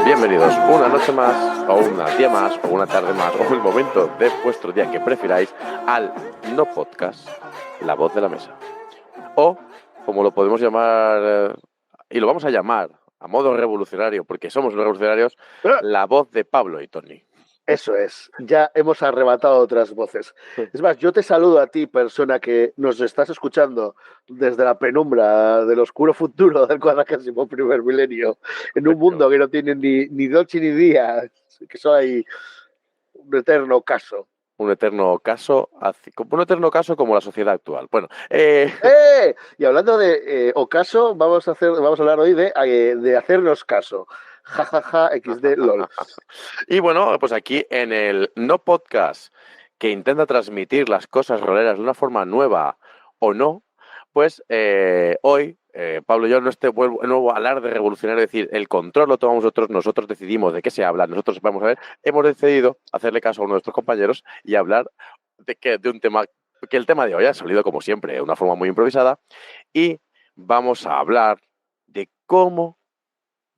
Bienvenidos una noche más, o un día más, o una tarde más, o el momento de vuestro día que prefiráis, al No Podcast, La Voz de la Mesa. O, como lo podemos llamar, y lo vamos a llamar a modo revolucionario, porque somos revolucionarios, La Voz de Pablo y Tony. Eso es, ya hemos arrebatado otras voces. Es más, yo te saludo a ti, persona que nos estás escuchando desde la penumbra del oscuro futuro del 41º milenio, en un mundo que no tiene ni noche ni día, que soy un eterno caso. Un eterno caso como la sociedad actual. Bueno, y hablando de ocaso, vamos a hablar hoy de hacernos caso. Jajaja, XD, LOL. Y bueno, pues aquí en el No Podcast, que intenta transmitir las cosas roleras de una forma nueva o no, pues hoy, Pablo y yo, nuevo alarde revolucionario, es decir, el control lo tomamos nosotros decidimos de qué se habla, nosotros vamos a ver, hemos decidido hacerle caso a uno de nuestros compañeros y hablar de un tema, que el tema de hoy ha salido como siempre, de una forma muy improvisada, y vamos a hablar de cómo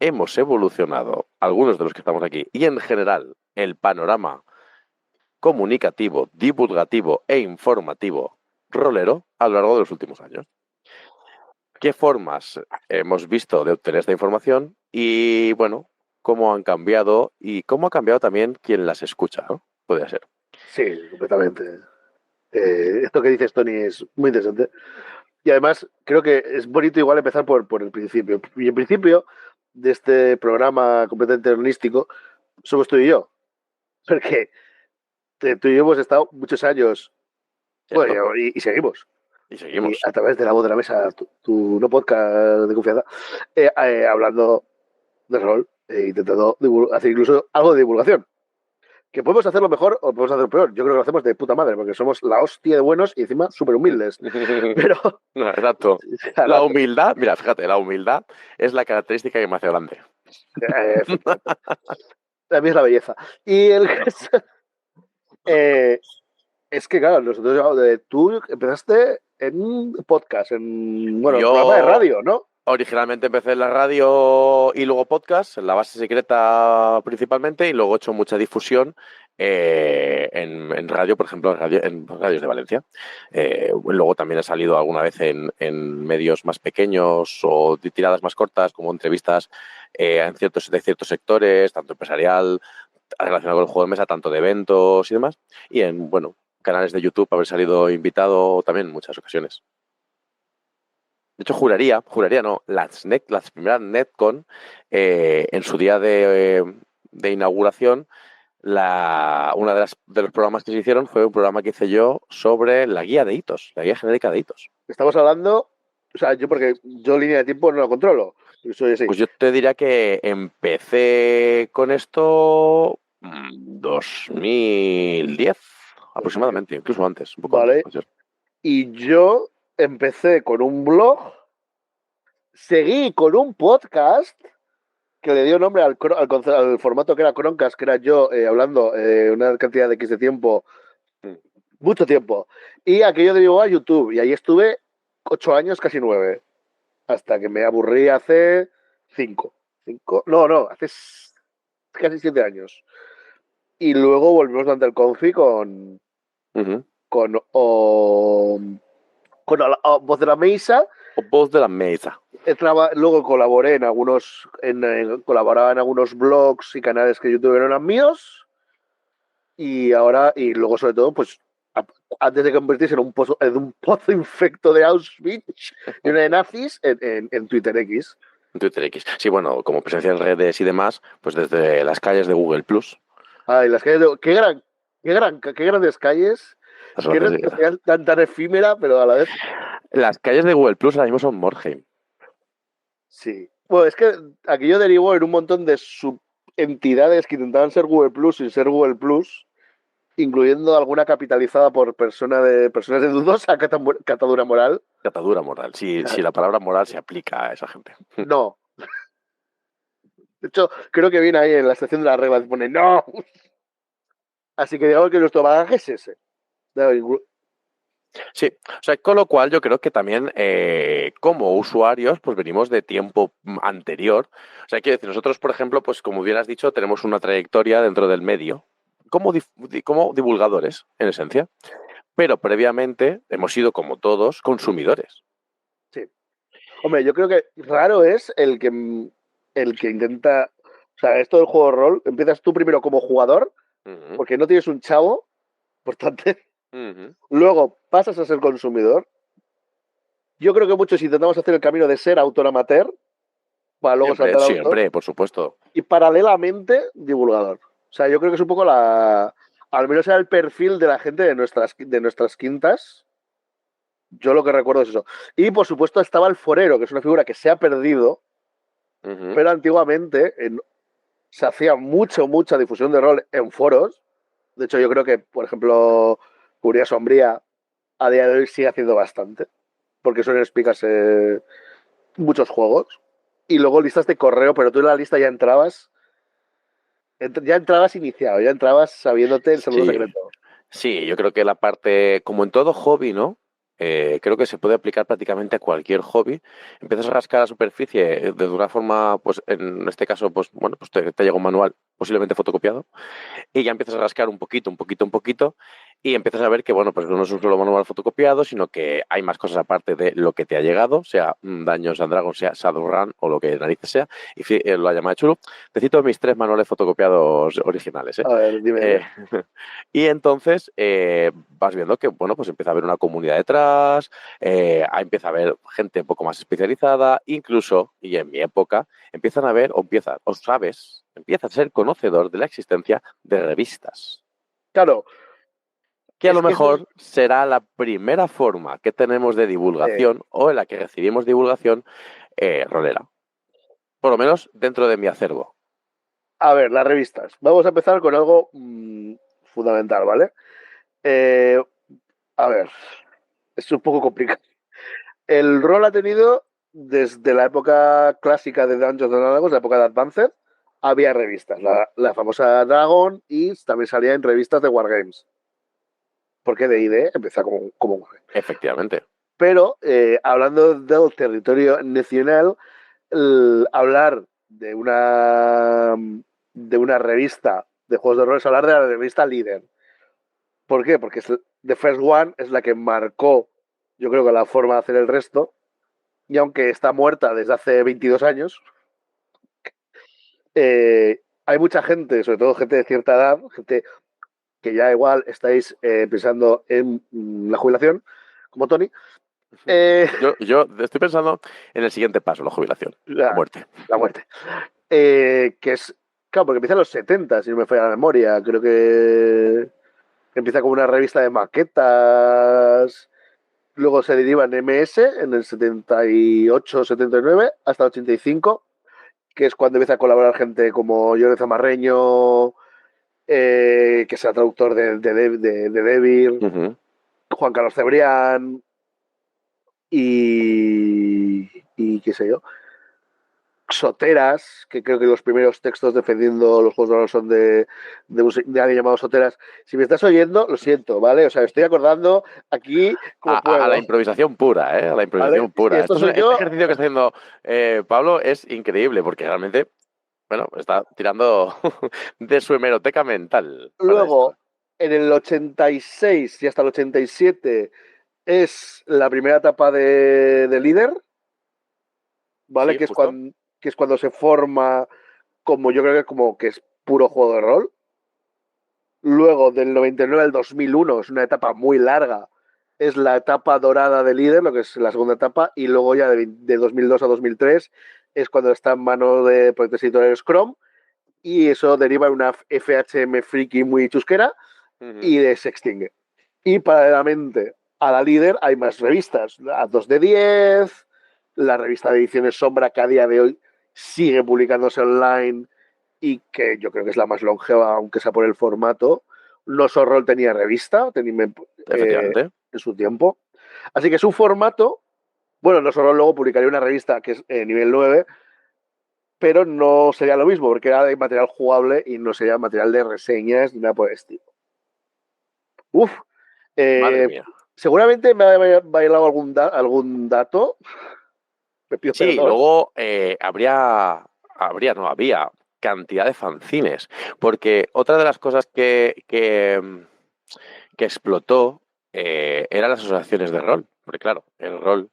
hemos evolucionado, algunos de los que estamos aquí, y en general el panorama comunicativo, divulgativo e informativo rolero a lo largo de los últimos años. ¿Qué formas hemos visto de obtener esta información? Y bueno, cómo han cambiado y cómo ha cambiado también quien las escucha, ¿no? Podría ser. Sí, completamente. Esto que dices, Tony, es muy interesante. Y además, creo que es bonito igual empezar por el principio. Y el principio de este programa completamente holístico somos tú y yo. Porque tú y yo hemos estado muchos años, bueno, y seguimos. Y seguimos. Y a través de La Voz de la Mesa, tu no podcast de confianza, hablando de rol, intentando hacer incluso algo de divulgación. Que podemos hacerlo mejor o podemos hacerlo peor. Yo creo que lo hacemos de puta madre, porque somos la hostia de buenos y encima súper humildes. Pero... No, exacto. La humildad, mira, fíjate, la humildad es la característica que me hace grande. A mí es la belleza. Y el es que, claro, nosotros, tú empezaste en un podcast, en programa de radio, ¿no? Originalmente empecé en la radio y luego podcast, en la base secreta principalmente, y luego he hecho mucha difusión en radio, por ejemplo, en radios de Valencia. Luego también he salido alguna vez en medios más pequeños o de tiradas más cortas, como entrevistas de ciertos sectores, tanto empresarial, relacionado con el juego de mesa, tanto de eventos y demás. Y en, bueno, canales de YouTube, haber salido invitado también en muchas ocasiones. De hecho, juraría no, las primeras NetCon, en su día de inauguración, una de los programas que se hicieron fue un programa que hice yo sobre la guía de hitos, la guía genérica de hitos. Estamos hablando, o sea, porque yo línea de tiempo no la controlo. Pues yo te diría que empecé con esto 2010 aproximadamente, incluso antes, un poco antes. Y yo empecé con un blog, seguí con un podcast que le dio nombre al formato que era Croncast, que era yo hablando una cantidad de X de tiempo, mucho tiempo. Y aquello derivó a YouTube, y ahí estuve 8 años, casi 9, hasta que me aburrí hace 5. Hace casi 7 años. Y luego volvimos durante el Confi con Voz de la Mesa. Voz de la Mesa. Luego colaboré colaboraba en algunos blogs y canales que YouTube eran míos. Y luego, sobre todo, pues antes de convertirse en un pozo infecto de Auschwitz y una de nazis, en Twitter X. En Twitter X. Sí, bueno, como presencia en redes y demás, pues desde las calles de Google Plus. Ay, las calles de... Qué grandes calles. Qué red social tan efímera, pero a la vez... Las calles de Google Plus ahora mismo son Mordheim. Sí. Bueno, es que aquello derivó en un montón de subentidades que intentaban ser Google Plus sin ser Google Plus, incluyendo alguna capitalizada por personas de dudosa catadura moral. Catadura moral, sí, la palabra moral se aplica a esa gente. No. De hecho, creo que viene ahí en la sección de las reglas, pone no. Así que digamos que nuestro bagaje es ese. Sí, o sea, con lo cual yo creo que también como usuarios pues venimos de tiempo anterior. O sea, quiero decir, nosotros, por ejemplo, pues como bien has dicho, tenemos una trayectoria dentro del medio como divulgadores, en esencia, pero previamente hemos sido, como todos, consumidores. Sí. Hombre, yo creo que raro es el que intenta. O sea, esto del juego de rol, empiezas tú primero como jugador, Ujú, porque no tienes un chavo, importante. ujú. Luego pasas a ser consumidor. Yo creo que muchos intentamos hacer el camino de ser autor amateur para luego Siempre, saltar a autor. siempre, por supuesto. Y paralelamente, divulgador. O sea, yo creo que es un poco la. Al menos era el perfil de la gente de nuestras quintas. Yo lo que recuerdo es eso. Y por supuesto estaba el forero, que es una figura que se ha perdido, Ujú. pero antiguamente se hacía mucha difusión de rol en foros. De hecho, yo creo que, por ejemplo, Curia Sombría a día de hoy sigue haciendo bastante, porque suelen explicarse muchos juegos. Y luego listas de correo, pero tú en la lista ya entrabas iniciado, ya entrabas sabiéndote el saludo Sí, secreto. sí, yo creo que la parte, como en todo hobby, ¿no? Creo que se puede aplicar prácticamente a cualquier hobby. Empiezas a rascar la superficie de una forma, pues en este caso, pues bueno, pues te llega un manual posiblemente fotocopiado y ya empiezas a rascar un poquito, y empiezas a ver que, bueno, pues no es un solo manual fotocopiado, sino que hay más cosas aparte de lo que te ha llegado, sea Dungeons and Dragons, sea Shadowrun o lo que narices sea, y lo ha llamado chulo. Te cito mis 3 manuales fotocopiados originales, ¿eh? A ver, dime, Eh, dime. y entonces vas viendo que, bueno, pues empieza a haber una comunidad detrás, empieza a haber gente un poco más especializada, incluso, y en mi época, empiezan a ver, o sabes, empiezas a ser conocedor de la existencia de revistas, Claro, que a es lo que eso es. mejor será la primera forma que tenemos de divulgación o en la que recibimos divulgación rolera, por lo menos dentro de mi acervo. A ver, las revistas. Vamos a empezar con algo fundamental, ¿vale? Eh, a ver, es un poco complicado. El rol ha tenido, desde la época clásica de Dungeons and Dragons, la época de Advanced, había revistas. La famosa Dragon y también salía en revistas de Wargames. Porque D&D empieza como Wargame. Efectivamente. Pero hablando del territorio nacional, hablar de una revista de juegos de rol es hablar de la revista líder. ¿Por qué? Porque The First One es la que marcó, yo creo que la forma de hacer el resto. Y aunque está muerta desde hace 22 años, hay mucha gente, sobre todo gente de cierta edad, gente que ya igual estáis pensando en la jubilación, como Tony. Eh, Yo estoy pensando en el siguiente paso, la jubilación, la la, muerte. la muerte. Que es, claro, porque empieza en los 70, si no me falla la memoria. Creo que empieza como una revista de maquetas. Luego se deriva en MS en el 78, 79 hasta el 85, que es cuando empieza a colaborar gente como Jorge Zamarreño, que sea traductor de Devir, Ujú. Juan Carlos Cebrián y qué sé yo. Soteras, que creo que los primeros textos defendiendo los juegos de rol son de alguien llamado Soteras. Si me estás oyendo, lo siento, ¿vale? O sea, estoy acordando aquí como A la puedo, improvisación pura, ¿eh? A la ¿vale? improvisación Y pura. esto soy Este yo. ejercicio que está haciendo Pablo es increíble, porque realmente, bueno, está tirando de su hemeroteca mental para esto. Luego, en el 86 y hasta el 87 es la primera etapa de líder, ¿vale? Sí, justo. Que es cuando se forma como yo creo que como que es puro juego de rol. Luego, del 99 al 2001, es una etapa muy larga. Es la etapa dorada de líder, lo que es la segunda etapa, y luego ya de 2002 a 2003 es cuando está en manos de proyectos editoriales Chrome, y eso deriva en una FHM friki muy chusquera Ujú. y se extingue. Y paralelamente a la líder hay más revistas, la 2D10, la revista de ediciones Sombra, que a día de hoy sigue publicándose online y que yo creo que es la más longeva, aunque sea por el formato. No Roll tenía revista Efectivamente. en su tiempo. Así que es un formato. Bueno, No Roll luego publicaría una revista que es nivel 9, pero no sería lo mismo, porque era de material jugable y no sería material de reseñas ni nada por el estilo. Uf, Madre eh, mía. seguramente me ha bailado algún dato, me pido Sí, perdón. luego no, había cantidad de fanzines, porque otra de las cosas que explotó eran las asociaciones de rol, porque claro, el rol,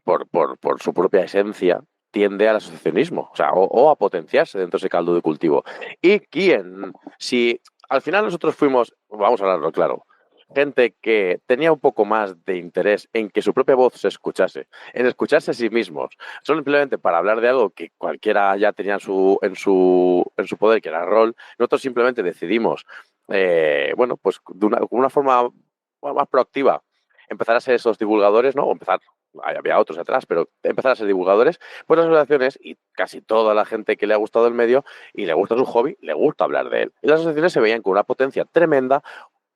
por su propia esencia, tiende al asociacionismo, o sea, o a potenciarse dentro de ese caldo de cultivo. ¿Y quién? Si al final nosotros fuimos, vamos a hablarlo claro, gente que tenía un poco más de interés en que su propia voz se escuchase, en escucharse a sí mismos, simplemente para hablar de algo que cualquiera ya tenía en su poder, que era rol, nosotros simplemente decidimos, bueno, pues con una forma más proactiva, empezar a ser esos divulgadores, ¿no? O empezar, había otros atrás, pero empezar a ser divulgadores, pues las asociaciones y casi toda la gente que le ha gustado el medio y le gusta su hobby, le gusta hablar de él. Y las asociaciones se veían con una potencia tremenda,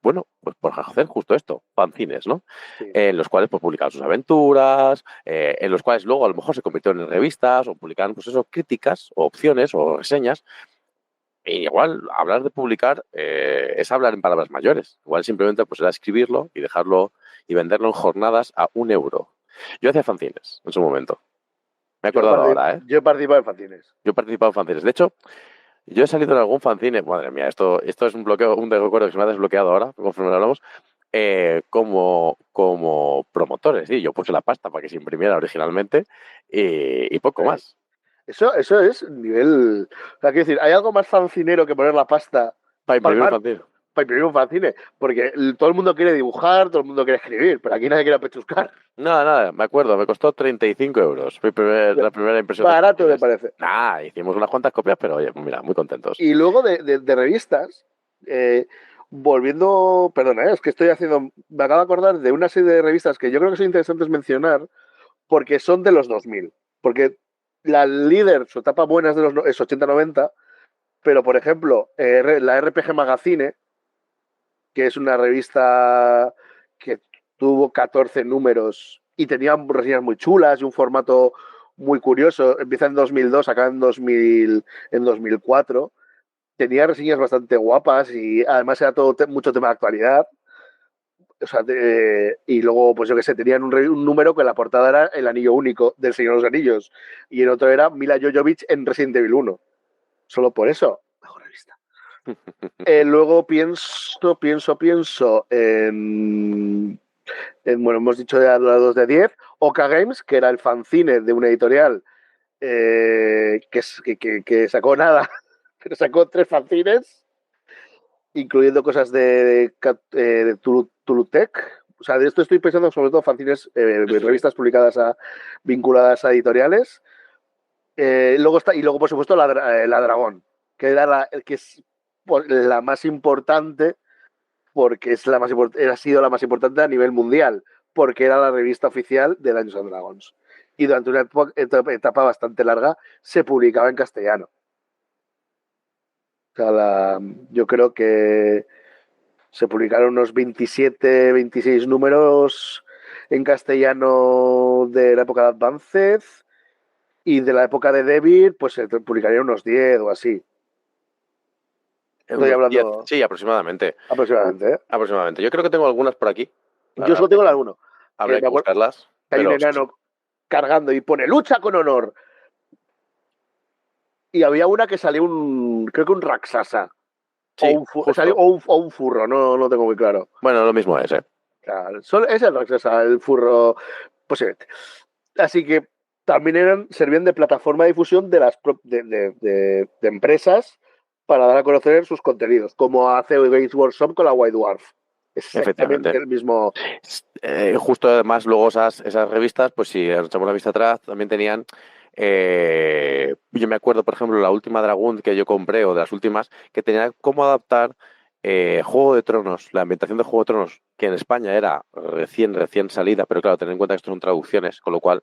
bueno, pues por hacer justo esto, fanzines, ¿no? Sí. En los cuales pues publicaban sus aventuras, en los cuales luego a lo mejor se convirtieron en revistas o publicaban pues eso, críticas o opciones o reseñas. E igual hablar de publicar es hablar en palabras mayores. Igual simplemente pues era escribirlo y dejarlo y venderlo en jornadas a 1 euro. Yo hacía fanzines en su momento. Me he acordado ahora, ¿eh? Yo he participado en fanzines. Yo he participado en fanzines. De hecho, yo he salido en algún fanzine, madre mía, esto es un bloqueo, un recuerdo que se me ha desbloqueado ahora, conforme lo hablamos, como promotores. Sí, yo puse la pasta para que se imprimiera originalmente y poco ¿Eh? más. Eso es nivel. O sea, quiero decir, ¿hay algo más fancinero que poner la pasta, Para imprimir un palmar, fanzine. para imprimir un fanzine? Porque todo el mundo quiere dibujar, todo el mundo quiere escribir, pero aquí nadie quiere pechuscar. Nada, nada, me acuerdo, me costó 35 euros la primera impresión de Barato me fanzines. parece. Nada, hicimos unas cuantas copias, pero oye, mira, muy contentos. Y luego de revistas, eh, volviendo, perdona, es que estoy haciendo, me acabo de acordar de una serie de revistas que yo creo que son interesantes mencionar porque son de los 2000. Porque la líder, su etapa buena es de es 80-90, pero por ejemplo, la RPG Magazine, que es una revista que tuvo 14 números y tenía reseñas muy chulas y un formato muy curioso. Empieza en 2002, acaba en 2004. Tenía reseñas bastante guapas y además era todo mucho tema de actualidad. O sea, y luego, pues yo qué sé, tenían un número que en la portada era el anillo único del Señor de los Anillos y el otro era Mila Jovovich en Resident Evil 1. Solo por eso, mejor revista. Luego pienso bueno, hemos dicho ya las 2 de 10, Oka Games, que era el fanzine de una editorial que sacó nada, pero sacó 3 fanzines, incluyendo cosas de Tulutec. O sea, de esto estoy pensando sobre todo fanzines, Sí, sí. revistas publicadas vinculadas a editoriales. Luego, por supuesto, la Dragón, que era que es la más importante porque ha sido la más importante a nivel mundial, porque era la revista oficial de Dungeons and Dragons. Y durante una etapa bastante larga se publicaba en castellano. O sea, yo creo que se publicaron unos 27, 26 números en castellano de la época de Advanced y de la época de Devir, pues se publicarían unos 10 o así. En Estoy unos 10, hablando sí, aproximadamente. aproximadamente, ¿eh? Aproximadamente. Yo creo que tengo algunas por aquí. Yo Ahora solo tengo la 1, que habría me que acuerdo buscarlas, que hay un pero sí, sí. enano cargando y pone lucha con honor. Y había una que salió creo que un Raksasa. Sí, justo. O un furro, no tengo muy claro. Bueno, lo mismo es, ¿eh? Claro, es el Raksasa, el furro, posiblemente. Así que también servían de plataforma de difusión de empresas para dar a conocer sus contenidos, como hace Games Workshop con la White Dwarf. Es exactamente Efectivamente. el mismo. Justo además, luego esas revistas, pues si echamos la vista atrás, también tenían. Yo me acuerdo, por ejemplo, la última Dragoon que yo compré, o de las últimas, que tenía cómo adaptar Juego de Tronos, la ambientación de Juego de Tronos, que en España era recién salida, pero claro, tener en cuenta que esto son traducciones, con lo cual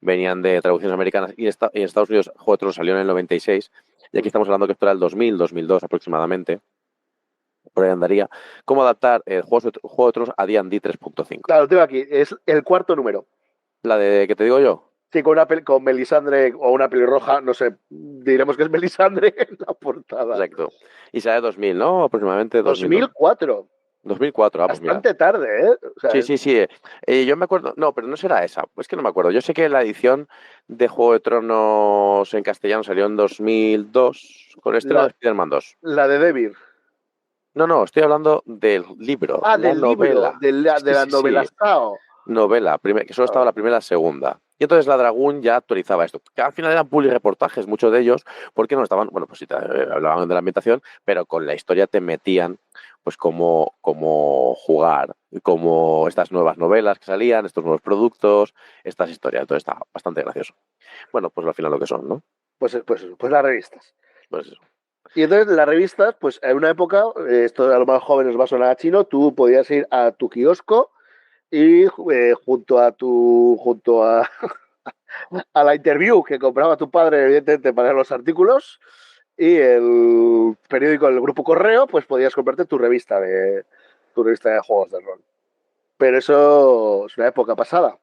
venían de traducciones americanas, y en Estados Unidos Juego de Tronos salió en el 96, y aquí estamos hablando que esto era el 2000, 2002 aproximadamente, por ahí andaría. ¿Cómo adaptar Juego de Tronos a D&D 3.5? Claro, tengo aquí, es el cuarto número. La de que te digo yo. Sí, con Melisandre o una pelirroja, no sé, diremos que es Melisandre en la portada. Exacto. Y sale 2000, ¿no? Aproximadamente 2000, 2004. 2004, pues mira. Bastante tarde, ¿eh? O sea, Sí, sí, sí. Yo me acuerdo, no, pero no será esa, es que no me acuerdo. Yo sé que la edición de Juego de Tronos en castellano salió en 2002 con el estreno de la, Spider-Man 2. la de Devir. No, no, estoy hablando del libro, Ah, la del libro, novela. de Sí, la sí, novela sí, Sao. novela, que solo estaba Ah, la primera y la segunda. Y entonces la Dragón ya actualizaba esto. Que al final eran publireportajes, muchos de ellos, porque no estaban, bueno, pues sí, hablaban de la ambientación, pero con la historia te metían, pues, cómo jugar, como estas nuevas novelas que salían, estos nuevos productos, estas historias. Entonces está bastante gracioso. Bueno, pues al final lo que son, ¿no? pues las revistas. Pues eso. Y entonces las revistas, pues en una época, esto a los más jóvenes va a sonar a chino, tú podías ir a tu kiosco y a la interview que compraba tu padre, evidentemente, para los artículos, y el periódico del Grupo Correo, pues podías comprarte tu revista de juegos de rol. Pero eso es una época pasada,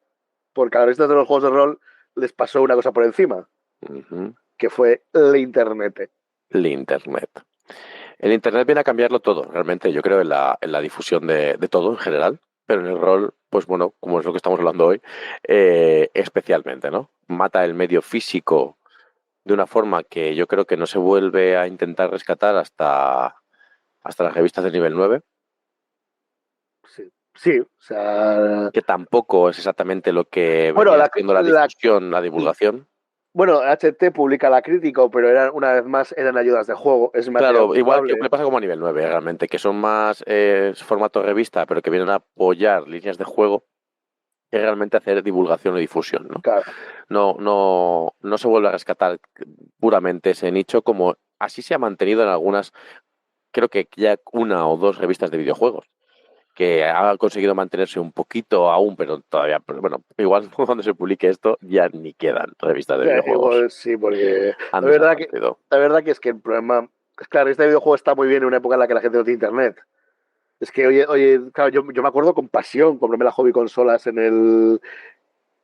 porque a las revistas de los juegos de rol les pasó una cosa por encima, Ujú. que fue el internet. El Internet. El Internet viene a cambiarlo todo, realmente, yo creo, en la difusión de todo en general, pero en el rol, pues bueno, como es lo que estamos hablando hoy, especialmente, ¿no? Mata el medio físico de una forma que yo creo que no se vuelve a intentar rescatar hasta las revistas de nivel 9, Sí, sí, o sea... que tampoco es exactamente lo que Bueno, venía siendo la difusión, la y, divulgación. bueno, HT publica la crítica, pero una vez más eran ayudas de juego, es material Claro, igual que jugable. me pasa como a nivel 9 realmente, que son más formato revista, pero que vienen a apoyar líneas de juego que realmente hacer divulgación y difusión, ¿no? Claro. No se vuelve a rescatar puramente ese nicho como así se ha mantenido en algunas, creo que ya una o dos revistas de videojuegos, que ha conseguido mantenerse un poquito aún, pero todavía, pero bueno, igual cuando se publique esto ya ni quedan revistas de videojuegos. Igual sí, porque Han la verdad que, desaparecido. la verdad que es que el problema es claro, este videojuego está muy bien en una época en la que la gente no tiene internet. Es que, oye, claro, yo me acuerdo con pasión comprarme la hobby consolas en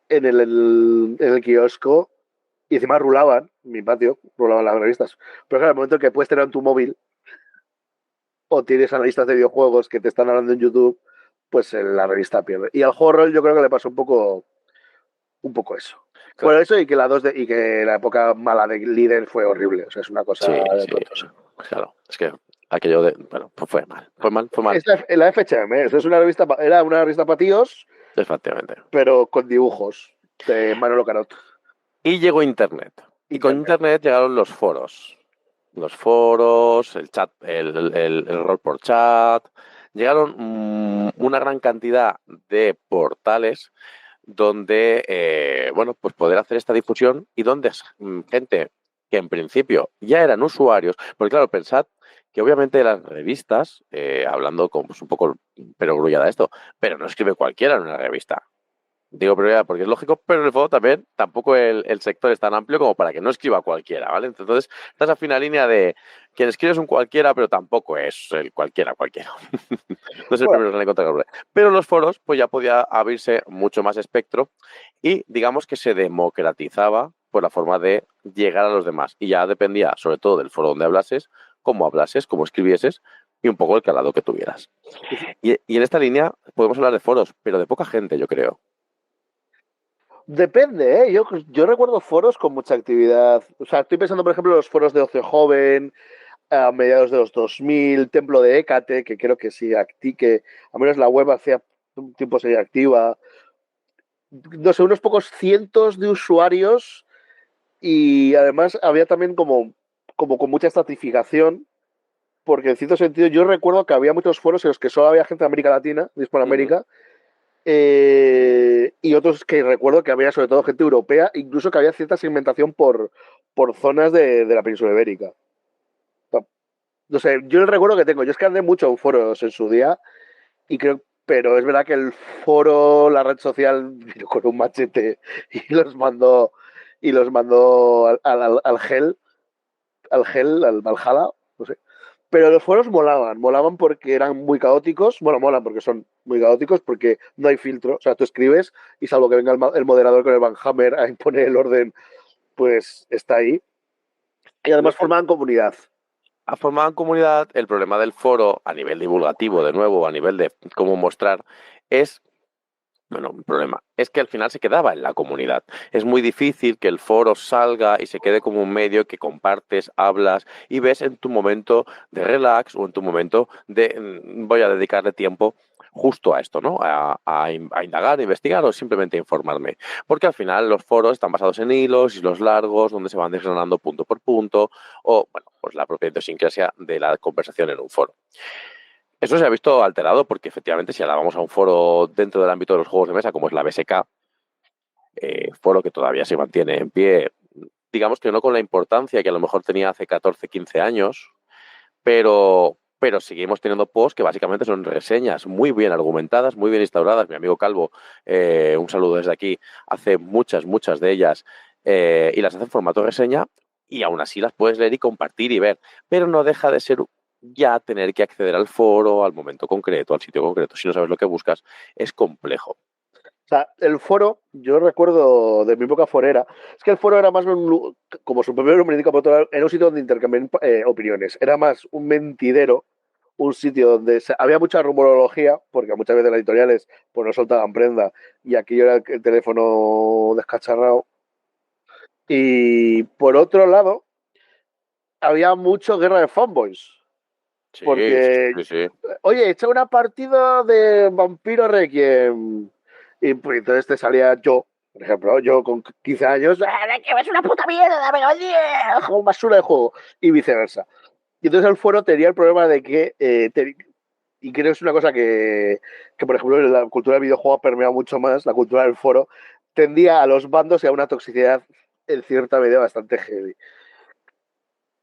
el kiosco y encima rulaban, en mi patio, rulaban las revistas. Pero claro, el momento en que puedes tener en tu móvil o tienes analistas de videojuegos que te están hablando en YouTube, pues la revista pierde. Y al horror yo creo que le pasó un poco eso. Bueno, Claro. eso y que y que la época mala de líder fue horrible. O sea, es una cosa Sí, de sí, tontos. claro. Es que aquello de, bueno, pues fue mal, fue mal, fue mal, Es la FHM, ¿eh? Eso es una revista, era una revista para tíos, efectivamente. pero con dibujos de Manolo Carot. Y llegó Internet. Y con Internet. Internet llegaron los foros. Los foros, el chat, el rol por chat. Llegaron una gran cantidad de portales donde, bueno, pues poder hacer esta difusión y donde gente que en principio ya eran usuarios, porque claro, pensad que obviamente las revistas, hablando con pues, un poco perogrullada esto, pero no escribe cualquiera en una revista. Digo prioridad porque es lógico, pero en el fondo también tampoco el sector es tan amplio como para que no escriba cualquiera, ¿vale? Entonces, estás a fina línea de quien escribe es un cualquiera, pero tampoco es el cualquiera, cualquiera. No es el Bueno, primero en encontrar. Pero los foros, pues ya podía abrirse mucho más espectro y digamos que se democratizaba por la forma de llegar a los demás. Y ya dependía, sobre todo, del foro donde hablases, cómo escribieses y un poco el calado que tuvieras. Y en esta línea podemos hablar de foros, pero de poca gente, yo creo. depende, ¿eh? Yo recuerdo foros con mucha actividad. O sea, estoy pensando, por ejemplo, en los foros de Ocio Joven, a mediados de los 2000, Templo de Hécate, que creo que sí, que al menos la web hacía un tiempo seguía activa. No sé, unos pocos cientos de usuarios y además había también como con mucha estratificación, porque en cierto sentido yo recuerdo que había muchos foros en los que solo había gente de América Latina, de Ujú. Hispanoamérica, y otros que recuerdo que había sobre todo gente europea, incluso que había cierta segmentación por zonas de la península ibérica. No sé, yo el recuerdo que tengo, yo es que andé mucho en foros en su día y creo, pero es verdad que el foro, la red social, vino con un machete y los mandó al Valhalla, no sé. Pero los foros molaban porque eran muy caóticos, bueno, molan porque son muy caóticos, porque no hay filtro, o sea, tú escribes y salvo que venga el moderador con el Van Hammer a imponer el orden, pues está ahí. Y además formaban comunidad. Formaban comunidad. El problema del foro, a nivel divulgativo, de nuevo, a nivel de cómo mostrar, es, bueno, el problema es que al final se quedaba en la comunidad. Es muy difícil que el foro salga y se quede como un medio que compartes, hablas y ves en tu momento de relax o en tu momento de voy a dedicarle tiempo justo a esto, ¿no? A indagar, a investigar o simplemente a informarme. Porque al final los foros están basados en hilos, hilos largos, donde se van desgranando punto por punto, o, bueno, pues la propia idiosincrasia de la conversación en un foro. Eso se ha visto alterado porque efectivamente si ahora vamos a un foro dentro del ámbito de los juegos de mesa, como es la BSK, foro que todavía se mantiene en pie, digamos que no con la importancia que a lo mejor tenía hace 14, 15 años, pero seguimos teniendo posts que básicamente son reseñas muy bien argumentadas, muy bien instauradas. Mi amigo Calvo, un saludo desde aquí, hace muchas de ellas y las hace en formato reseña y aún así las puedes leer y compartir y ver, pero no deja de ser ya tener que acceder al foro, al momento concreto, al sitio concreto. Si no sabes lo que buscas, es complejo. O sea, el foro, yo recuerdo de mi época forera, es que el foro era más, como su propio nombre indica, era un sitio donde intercambiar opiniones. Era más un mentidero, un sitio donde había mucha rumorología, porque muchas veces las editoriales pues no soltaban prenda, y aquí era el teléfono descacharrado. Y por otro lado, había mucho guerra de fanboys. Sí, Porque, sí, sí. oye, echa una partida de Vampiro Requiem. Y pues entonces te salía yo, por ejemplo, yo con 15 años, Requiem es una puta mierda, me oye, juego basura de juego. Y viceversa. Y entonces el foro tenía el problema de que, y creo que es una cosa que, por ejemplo, en la cultura del videojuego ha permeado mucho más, la cultura del foro, tendía a los bandos y a una toxicidad en cierta medida bastante heavy.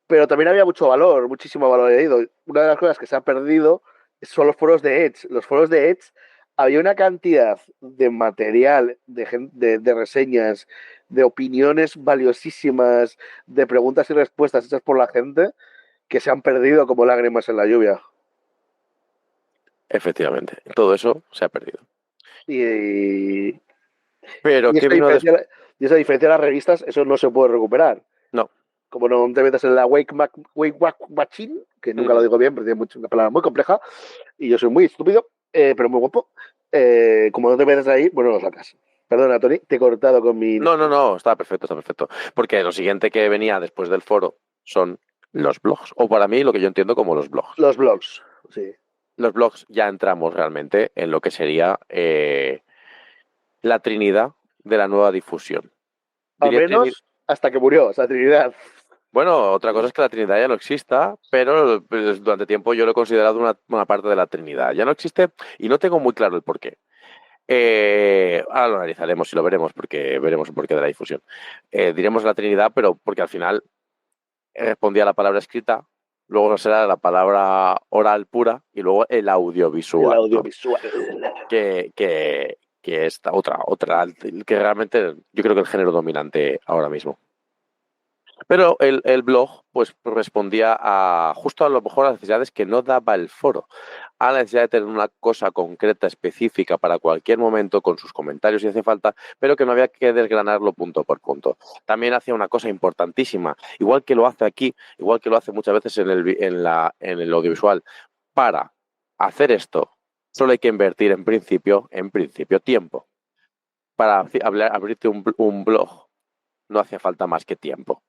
Pero también había mucho valor, muchísimo valor añadido. Una de las cosas que se ha perdido son los foros de Edge. Los foros de Edge había una cantidad de material, de reseñas, de opiniones valiosísimas, de preguntas y respuestas hechas por la gente que se han perdido como lágrimas en la lluvia. Efectivamente, todo eso se ha perdido. Y, Pero, y, ¿qué esa vino después? diferencia, y esa diferencia de las revistas, eso no se puede recuperar. No. Como no te metas en la Wake Machine, que nunca lo digo bien, pero tiene una palabra muy compleja, y yo soy muy estúpido, pero muy guapo. Como no te metes ahí, bueno, lo sacas. Perdona, Tony, te he cortado con mi... No, está perfecto, está perfecto. Porque lo siguiente que venía después del foro son los blogs, o para mí lo que yo entiendo como los blogs. Los blogs, sí. Los blogs ya entramos realmente en lo que sería la trinidad de la nueva difusión. Al Diría trinidad. menos hasta que murió, esa Trinidad. Bueno, otra cosa es que la Trinidad ya no exista, pero pues, durante tiempo yo lo he considerado una parte de la Trinidad. Ya no existe y no tengo muy claro el porqué. Ahora lo analizaremos y lo veremos porque veremos el porqué de la difusión. Diremos la Trinidad, pero porque al final respondía a la palabra escrita, luego será la palabra oral pura y luego el El audiovisual, ¿no? audiovisual. Que esta otra, que realmente yo creo que el género dominante ahora mismo. Pero el blog pues respondía a justo a lo mejor a las necesidades que no daba el foro, a la necesidad de tener una cosa concreta, específica para cualquier momento, con sus comentarios si hace falta, pero que no había que desgranarlo punto por punto. También hacía una cosa importantísima, igual que lo hace aquí, igual que lo hace muchas veces en el audiovisual, para hacer esto solo hay que invertir en principio tiempo. Para abrirte un blog no hacía falta más que tiempo.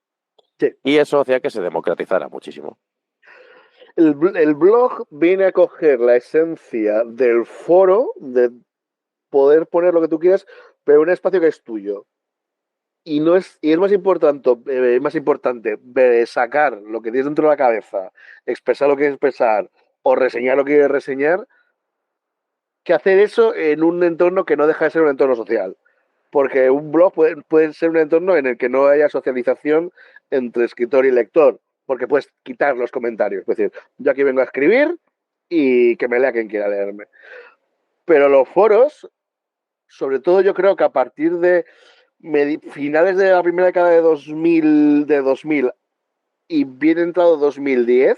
Sí. Y eso hacía que se democratizara muchísimo. El blog viene a coger la esencia del foro, de poder poner lo que tú quieras, pero en un espacio que es tuyo. Y es más importante sacar lo que tienes dentro de la cabeza, expresar lo que quieres expresar o reseñar lo que quieres reseñar, que hacer eso en un entorno que no deja de ser un entorno social. Porque un blog puede ser un entorno en el que no haya socialización entre escritor y lector, porque puedes quitar los comentarios. Es decir, yo aquí vengo a escribir y que me lea quien quiera leerme. Pero los foros, sobre todo yo creo que a partir de finales de la primera década de 2000 y bien entrado 2010,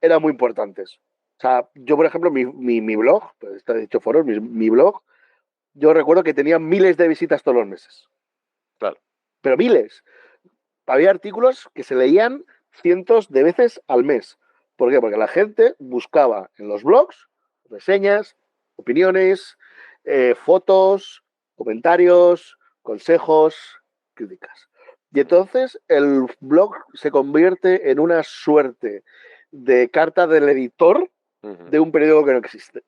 eran muy importantes. O sea, yo, por ejemplo, mi blog, pues está dicho foros, mi blog, yo recuerdo que tenía miles de visitas todos los meses. Claro. Pero miles. Había artículos que se leían cientos de veces al mes. ¿Por qué? Porque la gente buscaba en los blogs reseñas, opiniones, fotos, comentarios, consejos, críticas. Y entonces el blog se convierte en una suerte de carta del editor de un periódico que no existe.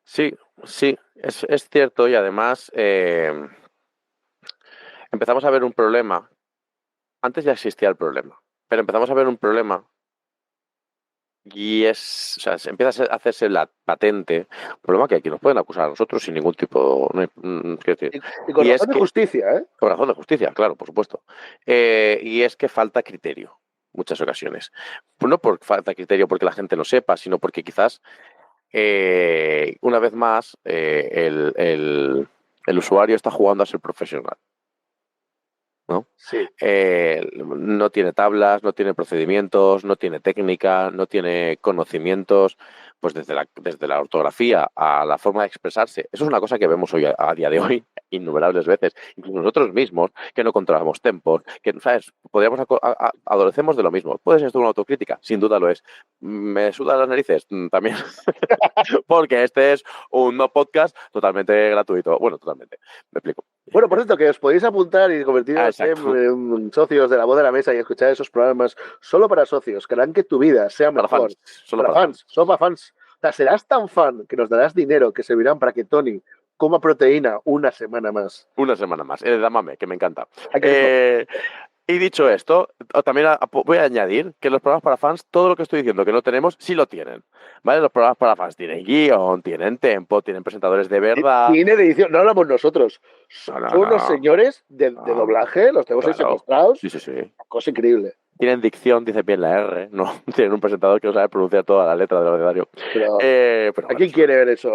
Sí, sí, es cierto y además empezamos a ver un problema. Antes ya existía el problema, pero empezamos a ver un problema y o sea, se empieza a hacerse la patente, un problema que aquí nos pueden acusar a nosotros sin ningún tipo, quiero decir, Y con y es razón de que, justicia, ¿eh? con razón de justicia, claro, por supuesto, y es que falta criterio, muchas ocasiones. Pues no por falta de criterio porque la gente no sepa, sino porque quizás, una vez más, el usuario está jugando a ser profesional, ¿no? Sí. No tiene tablas, no tiene procedimientos, no tiene técnica, no tiene conocimientos, pues desde la ortografía a la forma de expresarse. Eso es una cosa que vemos hoy a día de hoy innumerables veces, incluso nosotros mismos, que no controlamos tempos, que, ¿sabes? Adolecemos de lo mismo. ¿Puede ser esto una autocrítica? Sin duda lo es. ¿Me suda las narices? También. Porque este es un no podcast totalmente gratuito. Bueno, totalmente. Me explico. Bueno, por cierto, que os podéis apuntar y convertiros Exacto. en socios de La Voz de la Mesa y escuchar esos programas solo para socios, que harán que tu vida sea Para mejor. fans. Solo Para para fans. fans, solo para fans. O sea, serás tan fan que nos darás dinero que servirán para que Tony coma proteína una semana más. Una semana más. El Damame, que me encanta. Ay, qué rico. Y dicho esto, también voy a añadir que los programas para fans, todo lo que estoy diciendo que no tenemos, sí lo tienen. ¿Vale? Los programas para fans tienen guión, tienen tempo, tienen presentadores de verdad. Tiene edición, no hablamos nosotros. No, no, Son unos no. señores de No, doblaje, los tenemos ahí claro. secuestrados. Sí, sí, sí. Cosa increíble. Tienen dicción, dice bien la R, no tienen un presentador que no sabe pronunciar toda la letra del abecedario. Pero, Pero ¿a bueno, quién quiere ver eso?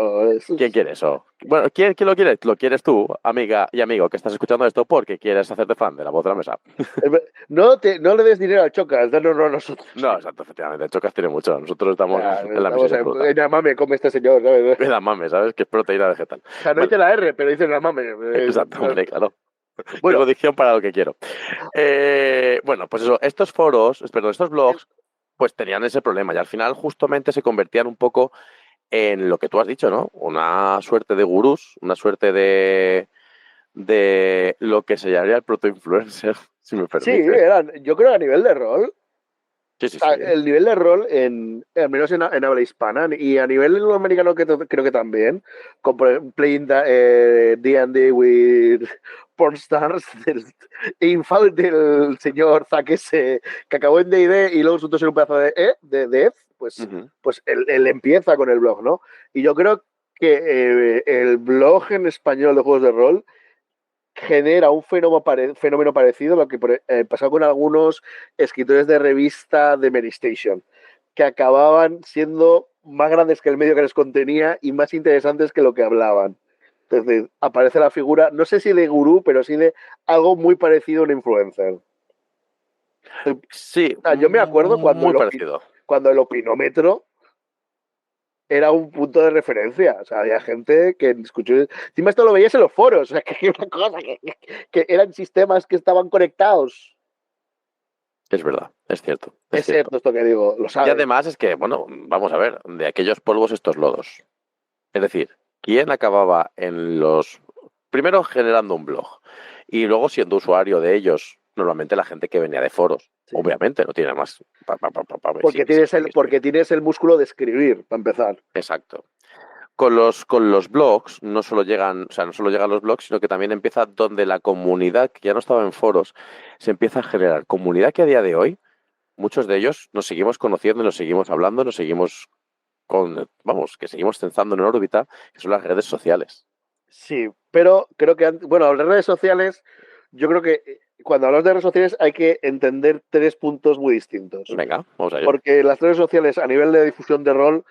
¿quién quiere eso? Bueno, ¿quién lo quiere? Lo quieres tú, amiga y amigo, que estás escuchando esto porque quieres hacerte fan de La Voz de la Mesa. No le des dinero al Chocas, dánoslo a nosotros. No, exacto, efectivamente. Chocas tiene mucho. Nosotros estamos en la Estamos miseria absoluta. en mame come este señor, ¿sabes? Me da mame, ¿sabes? Que es proteína vegetal. O sea, no Vale. dice la R, pero dice la mame. Exacto, hombre, claro. Bueno, Tengo dicción para lo que quiero. Bueno, pues eso, estos foros, perdón, estos blogs, pues tenían ese problema y al final justamente se convertían un poco en lo que tú has dicho, ¿no? Una suerte de gurús, una suerte de lo que se llamaría el proto-influencer, si me sí, permite. yo creo que a nivel de rol, Sí, sí, o sea, sí. el nivel de rol, al menos en habla hispana, y a nivel americano creo que también, con playing D&D with porn stars, del señor Zack ese, que acabó en D&D y luego resultó ser un pedazo de Ed, pues, pues él empieza con el blog, ¿no? Y yo creo que el blog en español de juegos de rol genera un fenómeno parecido a lo que pasó con algunos escritores de revista de Mary Station, que acababan siendo más grandes que el medio que les contenía y más interesantes que lo que hablaban. Entonces aparece la figura, no sé si de gurú, pero sí de algo muy parecido a un influencer. Sí, O sea, yo me acuerdo muy parecido. cuando el opinómetro era un punto de referencia. O sea, había gente que escuchó. Encima esto lo veías en los foros. O sea, que una cosa que eran sistemas que estaban conectados. Es verdad, es cierto. Es cierto esto que digo, lo Y sabes. además es que, bueno, vamos a ver, de aquellos polvos estos lodos. Es decir, ¿quién acababa en los... Primero generando un blog y luego siendo usuario de ellos? Normalmente la gente que venía de foros. Sí. Obviamente, no tiene más... Porque tienes el músculo de escribir, para empezar. Exacto. Con los blogs no solo llegan, o sea, no solo llegan los blogs, sino que también empieza donde la comunidad, que ya no estaba en foros, se empieza a generar. Comunidad que a día de hoy, muchos de ellos nos seguimos conociendo, nos seguimos hablando, nos seguimos que seguimos tensando en órbita, que son las redes sociales. Sí, pero creo que, bueno, las redes sociales, yo creo que cuando hablamos de redes sociales hay que entender 3 puntos muy distintos. Venga, vamos a ello. Porque las redes sociales a nivel de difusión de rol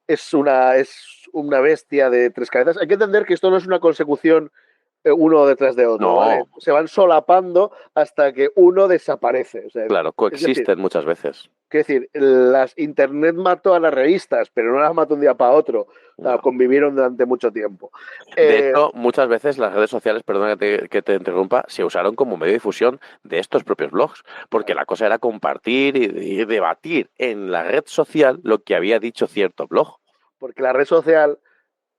es una bestia de 3 cabezas. Hay que entender que esto no es una consecución uno detrás de otro, No. ¿vale? Se van solapando hasta que uno desaparece. O sea, Claro, es coexisten decir, muchas veces. quiero decir, las internet mató a las revistas, pero no las mató un día para otro. O sea, No. convivieron durante mucho tiempo. De hecho, muchas veces las redes sociales, perdona que te interrumpa, se usaron como medio de difusión de estos propios blogs, porque la cosa era compartir y debatir en la red social lo que había dicho cierto blog. Porque la red social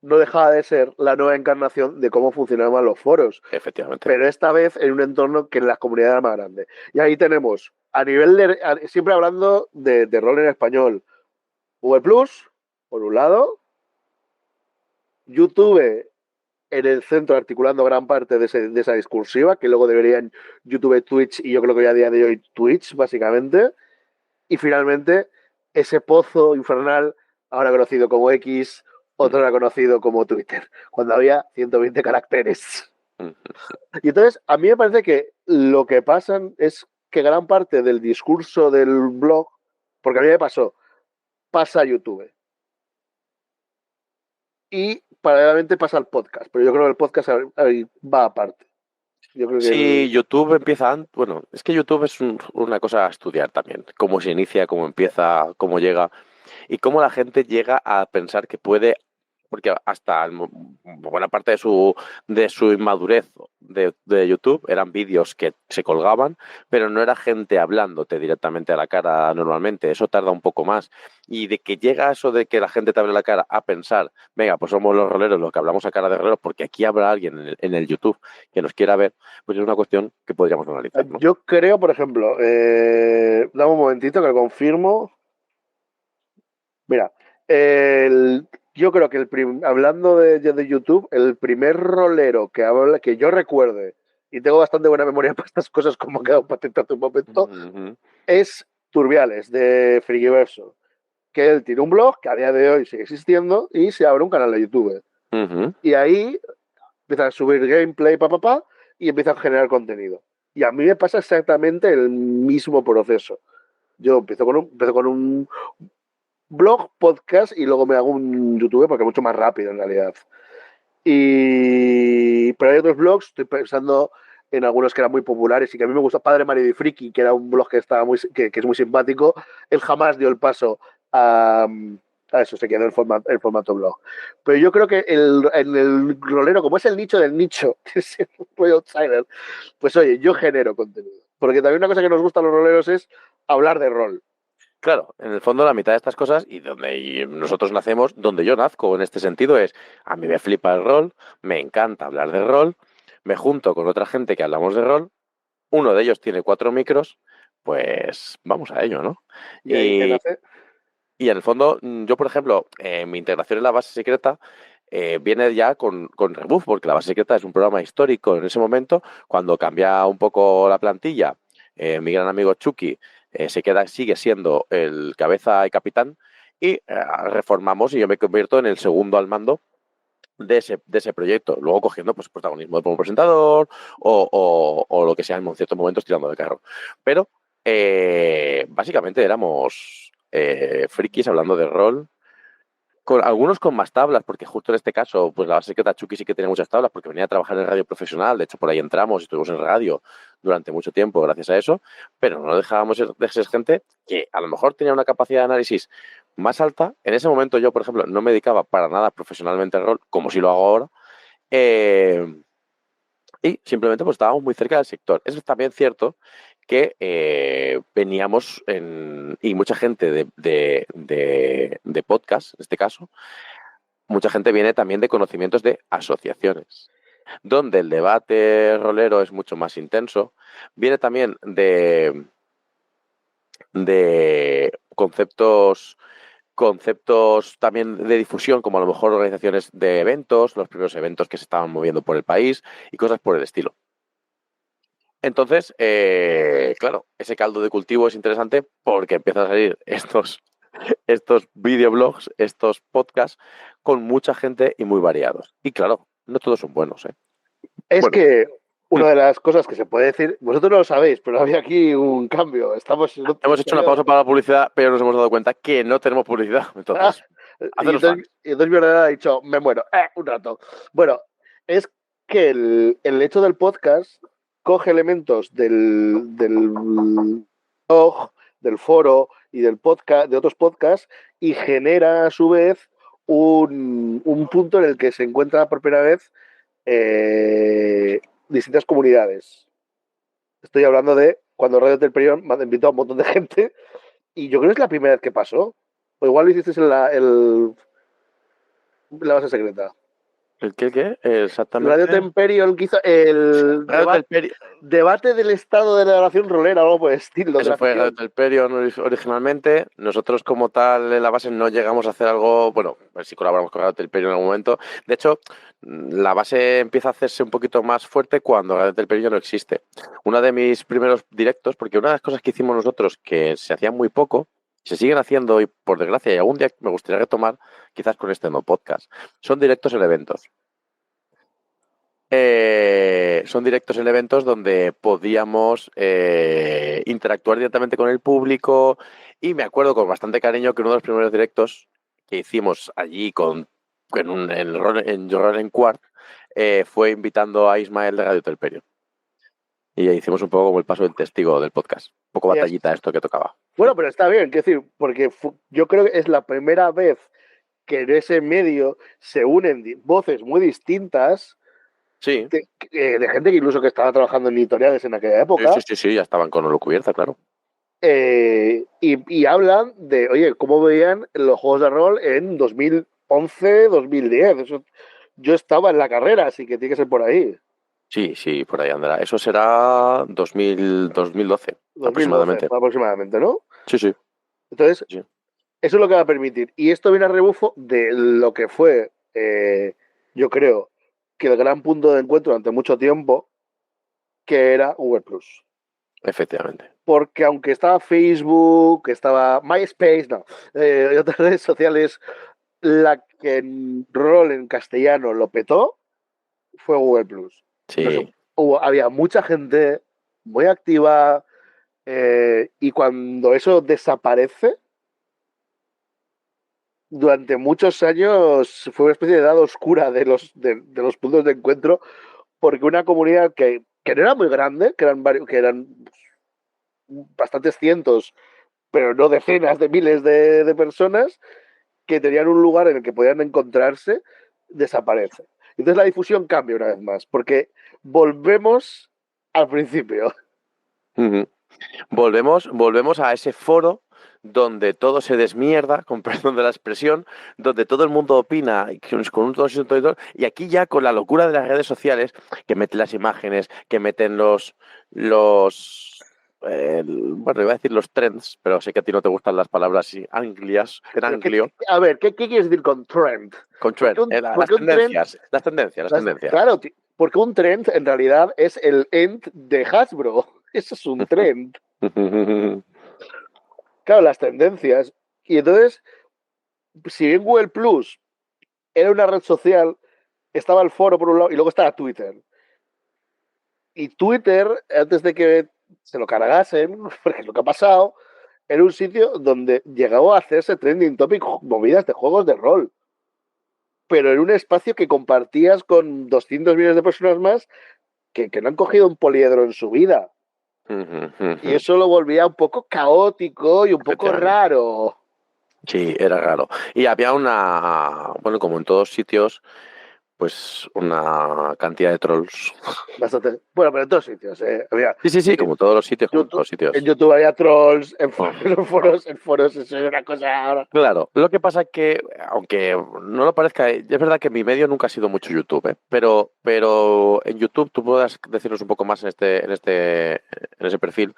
no dejaba de ser la nueva encarnación de cómo funcionaban los foros, Efectivamente. pero esta vez en un entorno que en las comunidades era más grande. Y ahí tenemos, siempre hablando de rol en español, Google Plus, por un lado, YouTube en el centro articulando gran parte de esa discursiva, que luego deberían YouTube, Twitch y yo creo que ya a día de hoy Twitch, básicamente. Y finalmente, ese pozo infernal, ahora conocido como X, otro era conocido como Twitter, cuando había 120 caracteres. Y entonces, a mí me parece que lo que pasa es que gran parte del discurso del blog, porque a mí me pasó, pasa a YouTube. Y paralelamente pasa al podcast, pero yo creo que el podcast ahí va aparte. Yo creo que Sí, YouTube empieza, bueno, es que YouTube es una cosa a estudiar también, cómo se inicia, cómo empieza, cómo llega y cómo la gente llega a pensar que puede, porque hasta buena parte de su inmadurez de YouTube eran vídeos que se colgaban, pero no era gente hablándote directamente a la cara normalmente, eso tarda un poco más. Y de que llega eso de que la gente te hable la cara a pensar, venga, pues somos los roleros los que hablamos a cara de roleros, porque aquí habrá alguien en el YouTube que nos quiera ver, pues es una cuestión que podríamos analizar, ¿no? yo creo, por ejemplo, dame un momentito que lo confirmo. Mira, yo creo que hablando de YouTube, el primer rolero que yo recuerde, y tengo bastante buena memoria para estas cosas como ha quedado patente hace un momento, es Turbiales, de Frigiverso. Que él tiene un blog que a día de hoy sigue existiendo y se abre un canal de YouTube. Y ahí empieza a subir gameplay, y empieza a generar contenido. Y a mí me pasa exactamente el mismo proceso. Yo empiezo con un blog, podcast y luego me hago un YouTube porque es mucho más rápido en realidad. Pero hay otros blogs, estoy pensando en algunos que eran muy populares y que a mí me gusta. Padre Marido y Friki, que era un blog que es muy simpático. Él jamás dio el paso a eso, se quedó el formato blog. Pero yo creo que en el rolero, como es el nicho del nicho, que es el outsider, pues oye, yo genero contenido. Porque también una cosa que nos gusta a los roleros es hablar de rol. Claro, en el fondo la mitad de estas cosas y donde nosotros nacemos, donde yo nazco en este sentido es, a mí me flipa el rol, me encanta hablar de rol, me junto con otra gente que hablamos de rol, uno de ellos tiene 4 micros, pues vamos a ello, ¿no? Y ahí que nace. Y en el fondo, yo por ejemplo, mi integración en la base secreta viene ya con Rebuff, porque la base secreta es un programa histórico en ese momento, cuando cambia un poco la plantilla, mi gran amigo Chucky sigue siendo el cabeza y capitán, y reformamos y yo me convierto en el segundo al mando de ese proyecto, luego cogiendo pues protagonismo como presentador o lo que sea en ciertos momentos tirando de carro. Pero básicamente éramos frikis hablando de rol, algunos con más tablas, porque justo en este caso, pues la base secreta Chucky sí que tenía muchas tablas, porque venía a trabajar en radio profesional, de hecho por ahí entramos y estuvimos en radio durante mucho tiempo gracias a eso, pero no dejábamos de ser gente que a lo mejor tenía una capacidad de análisis más alta. En ese momento yo, por ejemplo, no me dedicaba para nada profesionalmente al rol, como si lo hago ahora, y simplemente pues estábamos muy cerca del sector. Es también cierto que veníamos y mucha gente de podcast, en este caso, mucha gente viene también de conocimientos de asociaciones, donde el debate rolero es mucho más intenso. Viene también de conceptos también de difusión, como a lo mejor organizaciones de eventos, los primeros eventos que se estaban moviendo por el país y cosas por el estilo. Entonces, claro, ese caldo de cultivo es interesante porque empiezan a salir estos videoblogs, estos podcasts con mucha gente y muy variados. Y claro, no todos son buenos, ¿eh? Es Bueno, que una de las cosas que se puede decir, vosotros no lo sabéis, pero había aquí un cambio. Estamos en otro hemos hecho una pausa para la publicidad, pero nos hemos dado cuenta que no tenemos publicidad. Entonces, y haceros entonces, fans. y entonces mi ordenador ha dicho, me muero, un rato. Bueno, es que el hecho del podcast coge elementos del blog, del foro y del podcast, de otros podcasts, y genera a su vez un punto en el que se encuentran por primera vez distintas comunidades. Estoy hablando de cuando Radio Telperión me ha invitado a un montón de gente, y yo creo que es la primera vez que pasó. O igual lo hiciste en la base secreta. ¿El qué? Radio Exactamente. Temperion que hizo el Radio Telperion. debate del estado de la nación rolera o algo por el estilo. Eso fue Radio Telperion originalmente. Nosotros como tal en la base no llegamos a hacer algo, bueno, pues sí colaboramos con Radio Telperion en algún momento. De hecho, la base empieza a hacerse un poquito más fuerte cuando Radio Telperion no existe. Uno de mis primeros directos, porque una de las cosas que hicimos nosotros que se hacían muy poco, se siguen haciendo y por desgracia y algún día me gustaría retomar, quizás con este no podcast, son directos en eventos. Son directos en eventos donde podíamos interactuar directamente con el público, y me acuerdo con bastante cariño que uno de los primeros directos que hicimos allí en Roll Quart fue invitando a Ismael de Radio Telperion. Y hicimos un poco como el paso del testigo del podcast. Un poco batallita esto que tocaba. Bueno, pero está bien, quiero decir, porque yo creo que es la primera vez que en ese medio se unen voces muy distintas. Sí. De gente que incluso que estaba trabajando en editoriales en aquella época. Sí, ya estaban con Olo Cubierta, claro. Y hablan de, oye, cómo veían los juegos de rol en 2011, 2010. Eso, yo estaba en la carrera, así que tiene que ser por ahí. Sí, por ahí andará. Eso será 2012, aproximadamente, ¿no? Sí. Entonces, sí. Eso es lo que va a permitir. Y esto viene a rebufo de lo que fue, yo creo, que el gran punto de encuentro durante mucho tiempo, que era Google Plus. Efectivamente. Porque aunque estaba Facebook, estaba MySpace, y otras redes sociales, la que en rol en castellano lo petó fue Google Plus. Sí. Entonces, había mucha gente muy activa, y cuando eso desaparece, durante muchos años fue una especie de edad oscura de los puntos de encuentro, porque una comunidad que no era muy grande, que eran bastantes cientos, pero no decenas de miles de personas, que tenían un lugar en el que podían encontrarse, desaparece. Entonces la difusión cambia una vez más, porque volvemos al principio. Uh-huh. Volvemos a ese foro donde todo se desmierda, con perdón de la expresión, donde todo el mundo opina con un tono, y aquí ya con la locura de las redes sociales, que meten las imágenes, que meten bueno, iba a decir los trends, pero sé que a ti no te gustan las palabras anglias, en anglio. A ver, ¿qué quieres decir con trend? Con trend, las tendencias. Claro, porque un trend en realidad es el end de Hasbro. Eso es un trend. Claro, las tendencias. Y entonces, si bien Google Plus era una red social, estaba el foro por un lado y luego estaba Twitter. Y Twitter, antes de que se lo cargasen, porque es lo que ha pasado, era un sitio donde llegaba a hacerse trending topic movidas de juegos de rol. Pero en un espacio que compartías con 200 millones de personas más que no han cogido un poliedro en su vida. Y eso lo volvía un poco caótico y un poco raro. Sí, era raro. Y había bueno, como en todos sitios, pues una cantidad de trolls. Bastante. Bueno, pero en todos sitios, había. Sí, como todos los sitios. En YouTube había trolls, en foros, eso es una cosa ahora. Claro, lo que pasa es que, aunque no lo parezca, es verdad que mi medio nunca ha sido mucho YouTube, pero en YouTube tú puedas decirnos un poco más en ese perfil.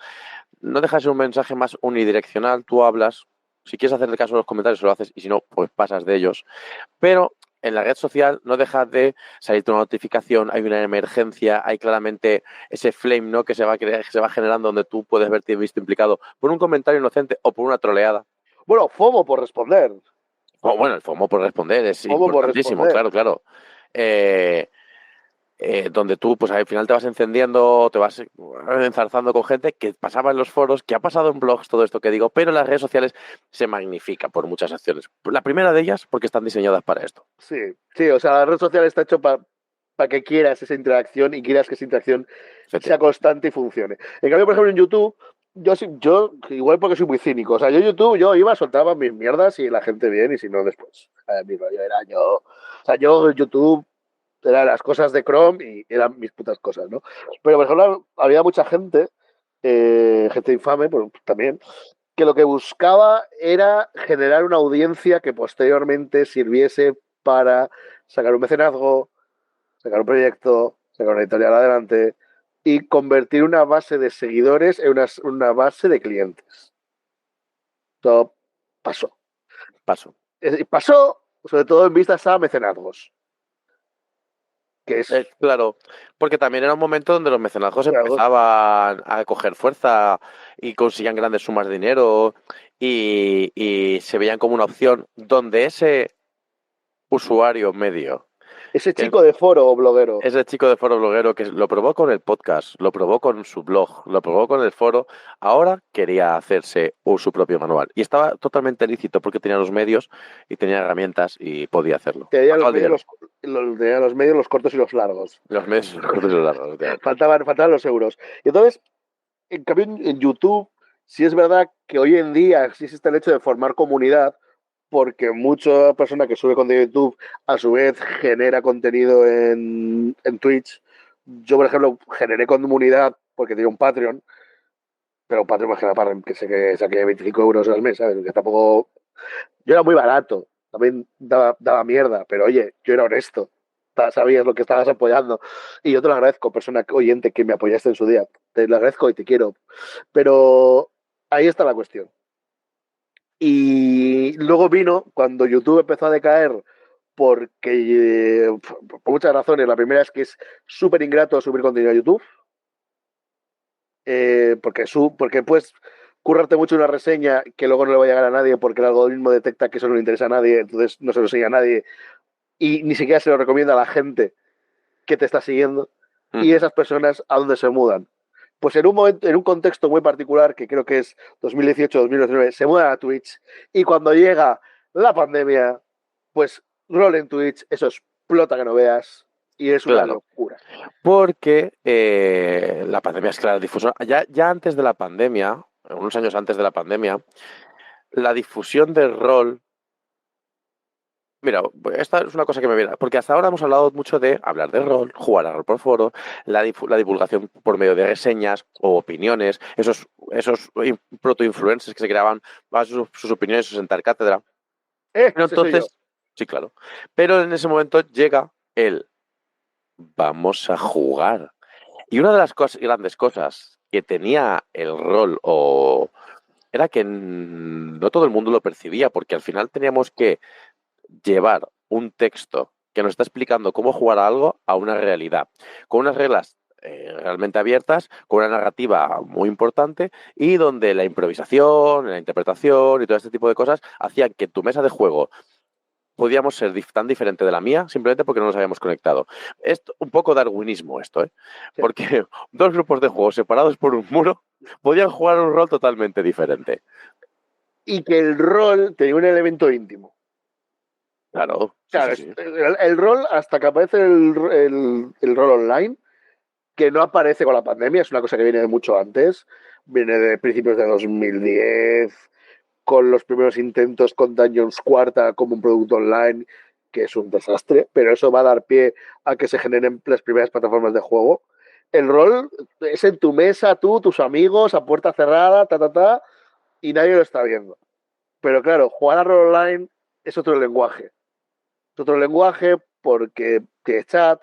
No deja de ser un mensaje más unidireccional, tú hablas, si quieres hacer el caso de los comentarios lo haces, y si no, pues pasas de ellos. Pero en la red social no deja de salirte una notificación, hay una emergencia, hay claramente ese flame, ¿no?, que se va generando, donde tú puedes verte visto implicado por un comentario inocente o por una troleada. Bueno, FOMO por responder. Bueno, el FOMO por responder es importantísimo, claro. Donde tú, pues al final te vas encendiendo, te vas enzarzando con gente que pasaba en los foros, que ha pasado en blogs, todo esto que digo, pero en las redes sociales se magnifica por muchas acciones. La primera de ellas, porque están diseñadas para esto. Sí, o sea, la red social está hecho para para que quieras esa interacción y quieras que esa interacción sea Efectivamente. constante y funcione. En cambio, por ejemplo, en YouTube, yo igual porque soy muy cínico, o sea, yo en YouTube yo iba, soltaba mis mierdas y la gente bien, y si no, después. Mi rollo era yo. O sea, yo en YouTube eran las cosas de Chrome y eran mis putas cosas, ¿no? Pero, por ejemplo, había mucha gente, gente infame pues, también, que lo que buscaba era generar una audiencia que posteriormente sirviese para sacar un mecenazgo, sacar un proyecto, sacar una editorial adelante y convertir una base de seguidores en una base de clientes. Todo pasó. Paso. Pasó, sobre todo en vistas a mecenazgos, que es Claro, porque también era un momento donde los mecenazgos algo. empezaban a coger fuerza y conseguían grandes sumas de dinero y se veían como una opción donde ese usuario medio, Ese que chico de foro o bloguero. ese chico de foro bloguero que lo probó con el podcast, lo probó con su blog, lo probó con el foro, ahora quería hacerse su propio manual. Y estaba totalmente lícito porque tenía los medios y tenía herramientas y podía hacerlo. Tenía Faltaba los el medios, dinero. tenía los medios, los cortos y los largos. Los medios los cortos y los largos, efectivamente. Faltaban los euros. Y entonces, en cambio, en YouTube, sí es verdad que hoy en día sí existe el hecho de formar comunidad, porque mucha persona que sube contenido en YouTube a su vez genera contenido en Twitch. Yo, por ejemplo, generé comunidad porque tenía un Patreon, pero un Patreon más que nada para que saque 25 euros al mes, ¿sabes? Que tampoco. Yo era muy barato, también daba mierda, pero oye, yo era honesto. Sabías lo que estabas apoyando. Y yo te lo agradezco, persona oyente que me apoyaste en su día. Te lo agradezco y te quiero. Pero ahí está la cuestión. Y luego vino cuando YouTube empezó a decaer porque, por muchas razones, la primera es que es súper ingrato subir contenido a YouTube, porque puedes currarte mucho una reseña que luego no le va a llegar a nadie porque el algoritmo detecta que eso no le interesa a nadie, entonces no se lo sigue a nadie y ni siquiera se lo recomienda a la gente que te está siguiendo. Y Ujú. esas personas, ¿a dónde se mudan? Pues en un momento, en un contexto muy particular, que creo que es 2018-2019, se mudan a Twitch. Y cuando llega la pandemia, pues rol en Twitch, eso explota que no veas. Y es una Claro, locura. porque la pandemia es que la difusión, ya antes de la pandemia, unos años antes de la pandemia, la difusión del rol, mira, esta es una cosa que me viene, porque hasta ahora hemos hablado mucho de hablar de rol, jugar a rol por foro, la divulgación por medio de reseñas o opiniones, esos proto-influencers que se creaban a sus opiniones, sus sentar cátedra. Pero Ese soy yo. entonces, sí, claro, pero en ese momento llega el vamos a jugar. Y una de las grandes cosas que tenía el rol era que no todo el mundo lo percibía, porque al final teníamos que llevar un texto que nos está explicando cómo jugar a algo a una realidad, con unas reglas realmente abiertas, con una narrativa muy importante y donde la improvisación, la interpretación y todo este tipo de cosas hacían que tu mesa de juego podíamos ser tan diferente de la mía simplemente porque no nos habíamos conectado. Es un poco darwinismo esto, ¿eh? Sí. Porque dos grupos de juegos separados por un muro podían jugar un rol totalmente diferente. Y que el rol tenía un elemento íntimo. Claro, sí, sí, Claro, sí. el rol, hasta que aparece el rol online, que no aparece con la pandemia, es una cosa que viene de mucho antes, viene de principios de 2010, con los primeros intentos con Dungeons Cuarta como un producto online, que es un desastre, pero eso va a dar pie a que se generen las primeras plataformas de juego. El rol es en tu mesa, tú, tus amigos, a puerta cerrada, y nadie lo está viendo. Pero claro, jugar a rol online es otro lenguaje. Es otro lenguaje porque tienes chat,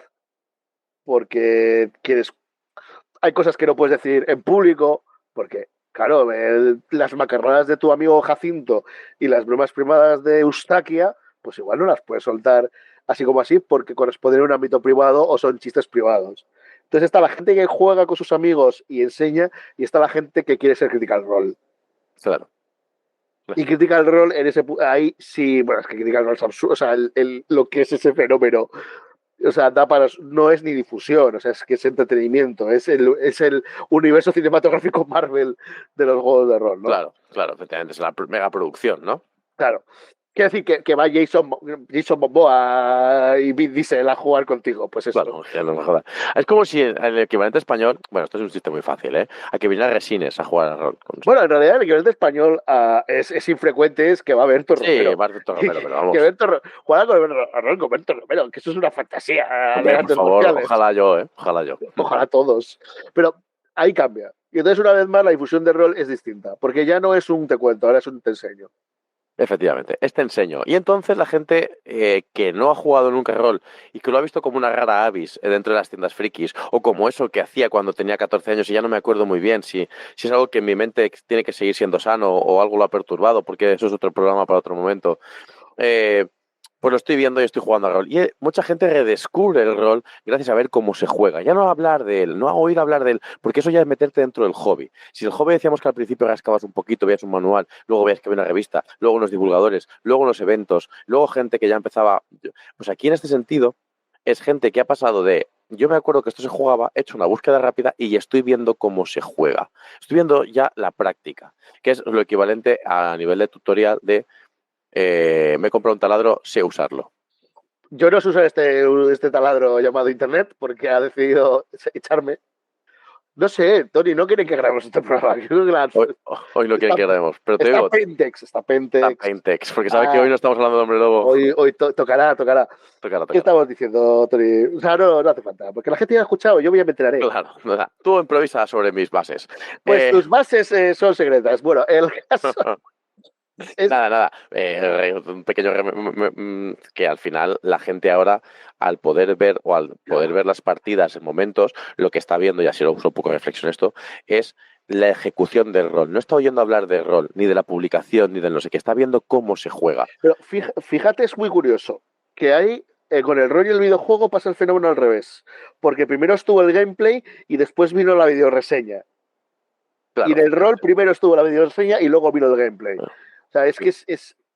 porque quieres. Hay cosas que no puedes decir en público, porque, claro, las macarronas de tu amigo Jacinto y las bromas privadas de Eustaquia, pues igual no las puedes soltar así como así porque corresponden a un ámbito privado o son chistes privados. Entonces está la gente que juega con sus amigos y enseña, y está la gente que quiere ser Critical Role. Claro. Y Critical Role en ahí sí, bueno, es que Critical Role es absurdo, o sea, lo que es ese fenómeno, o sea, no es ni difusión, o sea, es que es entretenimiento, es el universo cinematográfico Marvel de los juegos de rol, ¿no? Claro, claro, efectivamente, es la mega producción, ¿no? Claro. Quiero decir que va Jason Momoa y Vin Diesel a jugar contigo. Pues eso. Claro, ya no me jodas. Es como si en el equivalente español, bueno, esto es un chiste muy fácil, ¿eh? A que viniera Resines a jugar a rol. Bueno, en realidad el equivalente español es infrecuente, es que va a haber Sí, Romero. Barto Romero, pero vamos. Que Berto, jugar con Berto Romero, que eso es una fantasía de Hombre, por artes favor, marciales. ojalá yo, ¿eh? Ojalá yo. Ojalá todos. Pero ahí cambia. Y entonces, una vez más, la difusión de rol es distinta. Porque ya no es un te cuento, ahora es un te enseño. Efectivamente, este enseño. Y entonces la gente que no ha jugado nunca rol y que lo ha visto como una rara avis dentro de las tiendas frikis, o como eso que hacía cuando tenía 14 años y ya no me acuerdo muy bien si es algo que en mi mente tiene que seguir siendo sano o algo lo ha perturbado, porque eso es otro programa para otro momento. Eh, pues lo estoy viendo y estoy jugando a rol. Y mucha gente redescubre el rol gracias a ver cómo se juega. Ya no a hablar de él, no a oír hablar de él, porque eso ya es meterte dentro del hobby. Si el hobby decíamos que al principio rascabas un poquito, veías un manual, luego veías que había una revista, luego unos divulgadores, luego unos eventos, luego gente que ya empezaba. Pues aquí en este sentido es gente que ha pasado de yo me acuerdo que esto se jugaba, he hecho una búsqueda rápida y estoy viendo cómo se juega. Estoy viendo ya la práctica, que es lo equivalente a nivel de tutorial de me he comprado un taladro, sé usarlo. Yo no sé usar este taladro llamado Internet porque ha decidido echarme. No sé, Tony, no quieren que grabemos este programa. Hoy no quieren que grabemos, pero te Está digo, Pentex, está está Pentex. Paintex, porque sabe que hoy no estamos hablando de Hombre Lobo. Hoy tocará. Tocará. ¿Qué estamos diciendo, Tony? O sea, no hace falta, porque la gente ya ha escuchado, yo me enteraré. Claro, tú improvisa sobre mis bases. Pues tus bases son secretas. Bueno, el caso es... Nada. Un pequeño que al final la gente ahora, al poder ver o al poder ver las partidas en momentos, lo que está viendo, y así lo uso un poco de reflexión esto, es la ejecución del rol. No está oyendo hablar del rol, ni de la publicación, ni del no sé qué, está viendo cómo se juega. Pero fíjate, es muy curioso que hay con el rol y el videojuego pasa el fenómeno al revés. Porque primero estuvo el gameplay y después vino la videoreseña. Y Claro, en el rol primero estuvo la videoreseña y luego vino el gameplay. O sea, es que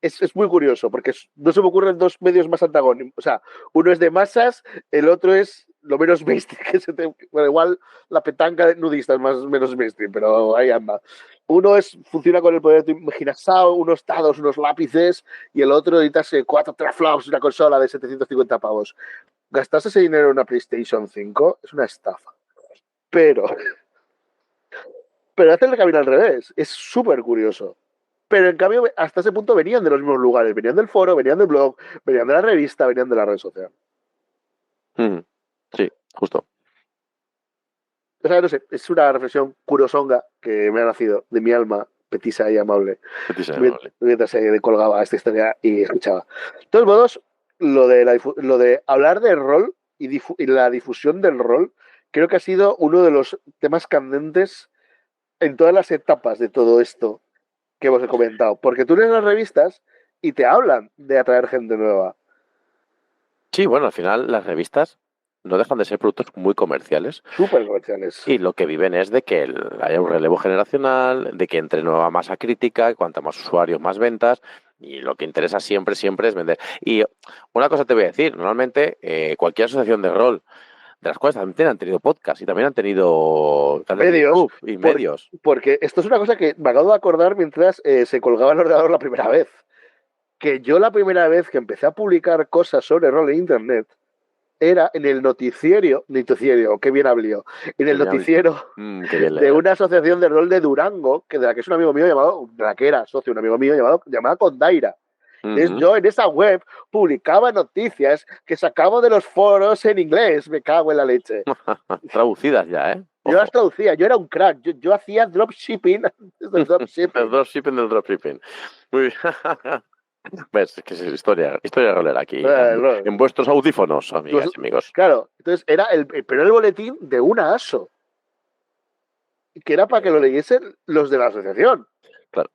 es muy curioso, porque no se me ocurren dos medios más antagónicos. O sea, uno es de masas, el otro es lo menos mainstream. Bueno, igual la petanca nudista es menos mainstream, pero ahí anda. Uno funciona con el poder de tu imaginación, unos dados, unos lápices, y el otro editas 4 teraflops, una consola de 750 pavos. Gastarse ese dinero en una PlayStation 5 es una estafa. Pero hace el camino al revés. Es súper curioso. Pero en cambio, hasta ese punto venían de los mismos lugares. Venían del foro, venían del blog, venían de la revista, venían de la red social. Sí, justo. O sea, no sé, es una reflexión curosonga que me ha nacido de mi alma petisa y amable. Mientras se colgaba esta historia y escuchaba. De todos modos, lo de hablar del rol y la difusión del rol, creo que ha sido uno de los temas candentes en todas las etapas de todo esto que hemos comentado. Porque tú lees las revistas y te hablan de atraer gente nueva. Sí, bueno, al final las revistas no dejan de ser productos muy comerciales. Súper comerciales. Y lo que viven es de que haya un relevo generacional, de que entre nueva masa crítica, cuanto más usuarios, más ventas. Y lo que interesa siempre es vender. Y una cosa te voy a decir, normalmente cualquier asociación de rol, de las cuales también han tenido podcast y también han tenido medios. Y medios. Porque esto es una cosa que me acabo de acordar mientras se colgaba el ordenador la primera vez. Que yo la primera vez que empecé a publicar cosas sobre rol en internet era en el noticiero, qué bien habló, en el noticiero de una asociación de rol de Durango, de la que es un amigo mío llamado, de la que era socio, un amigo mío llamada Condaira. Entonces, yo en esa web publicaba noticias que sacaba de los foros en inglés, me cago en la leche. Traducidas ya, ¿eh? Yo las traducía, yo era un crack, yo hacía dropshipping. El dropshipping. Muy bien. ¿Ves? Que es historia rolera aquí. En vuestros audífonos, amigas y amigos. Claro, entonces era pero el boletín de una ASO. Que era para que lo leyesen los de la asociación. Claro.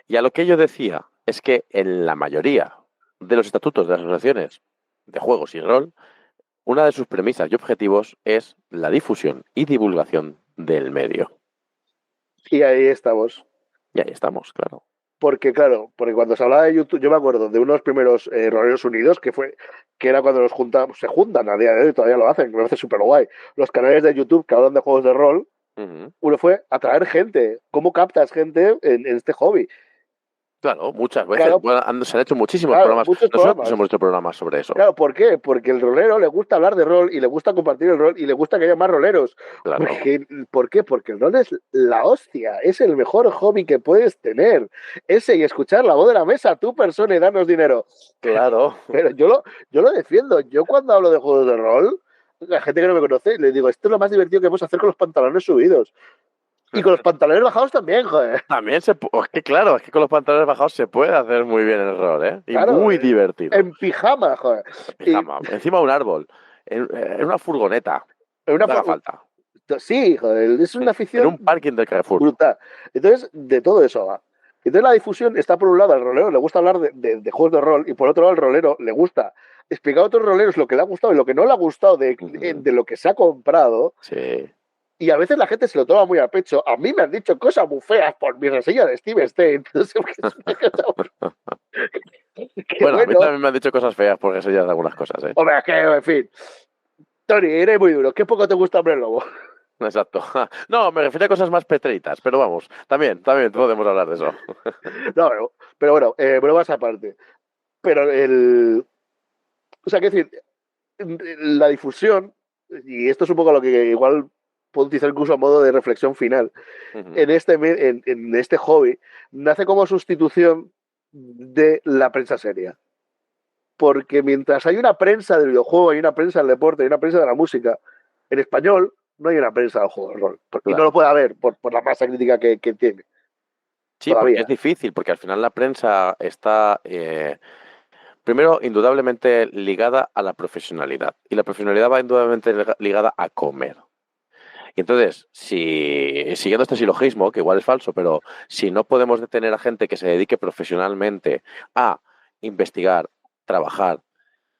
Y a lo que yo decía es que en la mayoría de los estatutos de las asociaciones de juegos y rol, una de sus premisas y objetivos es la difusión y divulgación del medio. Y ahí estamos. Y ahí estamos, claro. Porque cuando se hablaba de YouTube, yo me acuerdo de unos primeros Roleros Unidos, que era cuando se juntan a día de hoy, todavía lo hacen, que me parece súper guay. Los canales de YouTube que hablan de juegos de rol, uno fue atraer gente. ¿Cómo captas gente en este hobby? Claro, muchas veces. Claro, Bueno, se han hecho muchísimos claro, programas. muchos Nosotros programas. hemos hecho programas sobre eso. Claro, ¿por qué? Porque el rolero le gusta hablar de rol y le gusta compartir el rol y le gusta que haya más roleros. Claro, ¿Por qué? Porque el rol es la hostia, es el mejor hobby que puedes tener. Ese y escuchar la voz de la mesa, tu persona y darnos dinero. claro. Pero yo lo defiendo. Yo cuando hablo de juegos de rol, la gente que no me conoce, le digo, esto es lo más divertido que podemos hacer con los pantalones subidos. Y con los pantalones bajados también, joder. También es que claro, es que con los pantalones bajados se puede hacer muy bien el rol, ¿eh? Y Claro, muy divertido. en pijama, joder. En Y pijama, encima de un árbol, en una furgoneta, en una, donde haga falta, sí, joder, es una en afición un parking del Carrefour. brutal. Entonces, de todo eso va. Entonces, la difusión está por un lado, al rolero le gusta hablar de juegos de rol, y por otro lado, al rolero le gusta explicar a otros roleros lo que le ha gustado y lo que no le ha gustado de lo que se ha comprado. Sí. Y a veces la gente se lo toma muy a pecho. A mí me han dicho cosas muy feas por mi reseña de Steve State. No sé qué es una cosa. Que Bueno, a mí bueno, también me han dicho cosas feas porque eso ya de algunas cosas, ¿eh? hombre, es que, en fin. Tony, eres muy duro. ¿Qué poco te gusta Hombre Lobo? Exacto. No, me refiero a cosas más petritas, pero vamos, también podemos hablar de eso. No, no, pero bueno, bromas aparte. Pero o sea, quiero decir, la difusión, y esto es un poco lo que igual puedo utilizar incluso a modo de reflexión final, Ujú. en este hobby, nace como sustitución de la prensa seria. Porque mientras hay una prensa del videojuego, hay una prensa del deporte, hay una prensa de la música, en español no hay una prensa del juego de rol. Y no lo Claro. puede haber por la masa crítica que tiene Sí, porque es todavía. difícil, porque al final la prensa está, primero, indudablemente ligada a la profesionalidad. Y la profesionalidad va indudablemente ligada a comer. Y entonces, si siguiendo este silogismo, que igual es falso, pero si no podemos detener a gente que se dedique profesionalmente a investigar, trabajar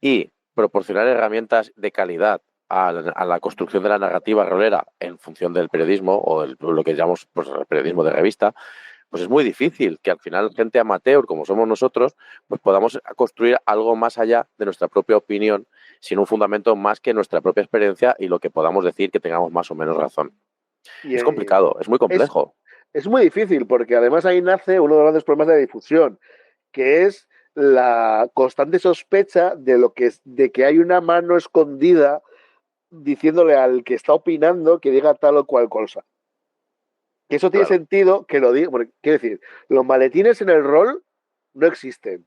y proporcionar herramientas de calidad a la construcción de la narrativa rolera en función del periodismo o lo que llamamos pues, el periodismo de revista, pues es muy difícil que al final gente amateur como somos nosotros, pues podamos construir algo más allá de nuestra propia opinión, sin un fundamento más que nuestra propia experiencia y lo que podamos decir que tengamos más o menos razón. Y Es complicado, es muy es, complejo. es muy difícil porque además ahí nace uno de los grandes problemas de la difusión, que es la constante sospecha de que hay una mano escondida diciéndole al que está opinando que diga tal o cual cosa. Que eso tiene Claro, sentido que lo diga. Quiero decir, los maletines en el rol no existen.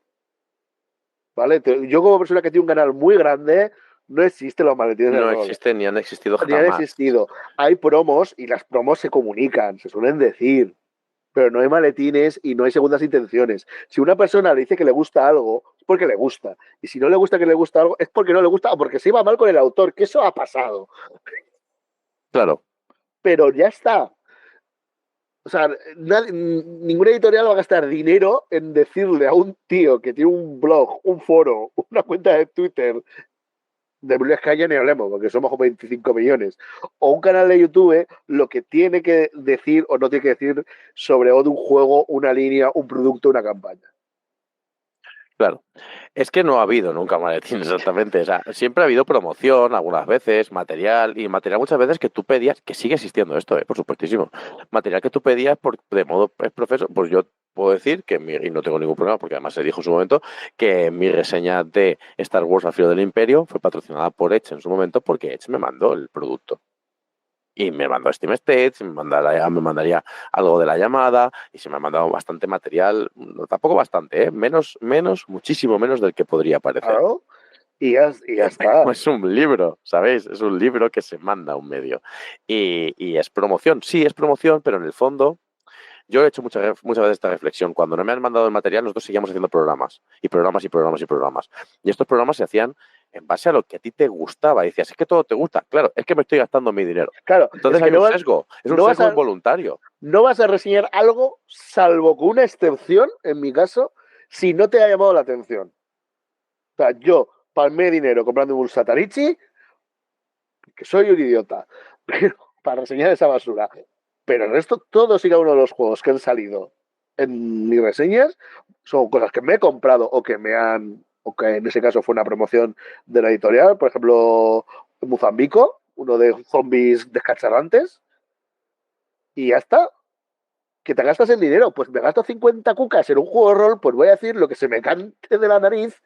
¿Vale? Yo, como persona que tiene un canal muy grande, no existen los maletines en el no rol. existen ni han existido Ni han jamás. existido. Hay promos y las promos se comunican, se suelen decir. Pero no hay maletines y no hay segundas intenciones. Si una persona le dice que le gusta algo, es porque le gusta. Y si no le gusta que le gusta algo, es porque no le gusta o porque se iba mal con el autor, que eso ha pasado. Claro, Pero ya está. O sea, ninguna editorial va a gastar dinero en decirle a un tío que tiene un blog, un foro, una cuenta de Twitter, de Blue Sky ya ni hablemos, porque somos como 25 millones, o un canal de YouTube, lo que tiene que decir o no tiene que decir sobre un juego, una línea, un producto, una campaña. claro. Es que no ha habido nunca maletín exactamente. O sea, siempre ha habido promoción, algunas veces, material, y material muchas veces que tú pedías, que sigue existiendo esto, por supuestísimo. Material que tú pedías de modo profeso, pues yo puedo decir que, y no tengo ningún problema, porque además se dijo en su momento, que mi reseña de Star Wars al filo del Imperio fue patrocinada por Edge en su momento, porque Edge me mandó el producto. Y me mandó Steam States, me mandaría algo de la llamada y se me ha mandado bastante material, no, tampoco bastante, ¿eh? Muchísimo menos del que podría parecer. Claro, y ya está. Pero es un libro, ¿sabéis? Es un libro que se manda a un medio. Y es promoción, sí, es promoción, pero en el fondo yo he hecho muchas veces esta reflexión. Cuando no me han mandado el material, nosotros seguíamos haciendo programas. Y programas y programas y programas. Y estos programas se hacían en base a lo que a ti te gustaba. Y decías, es que todo te gusta. Claro, es que me estoy gastando mi dinero. Claro, es Entonces que hay un sesgo. Es un no, vas sesgo a, involuntario. no vas a reseñar algo, salvo con una excepción, en mi caso, si no te ha llamado la atención. O sea, yo palmé dinero comprando un Satarichi, que soy un idiota, pero para reseñar esa basura. Pero el resto, todos y cada uno de los juegos que han salido en mis reseñas son cosas que me he comprado o que en ese caso fue una promoción de la editorial, por ejemplo, Mozambico, uno de zombies descacharrantes, y ya está. que te gastas el dinero, pues me gasto 50 cucas en un juego de rol, pues voy a decir lo que se me cante de la nariz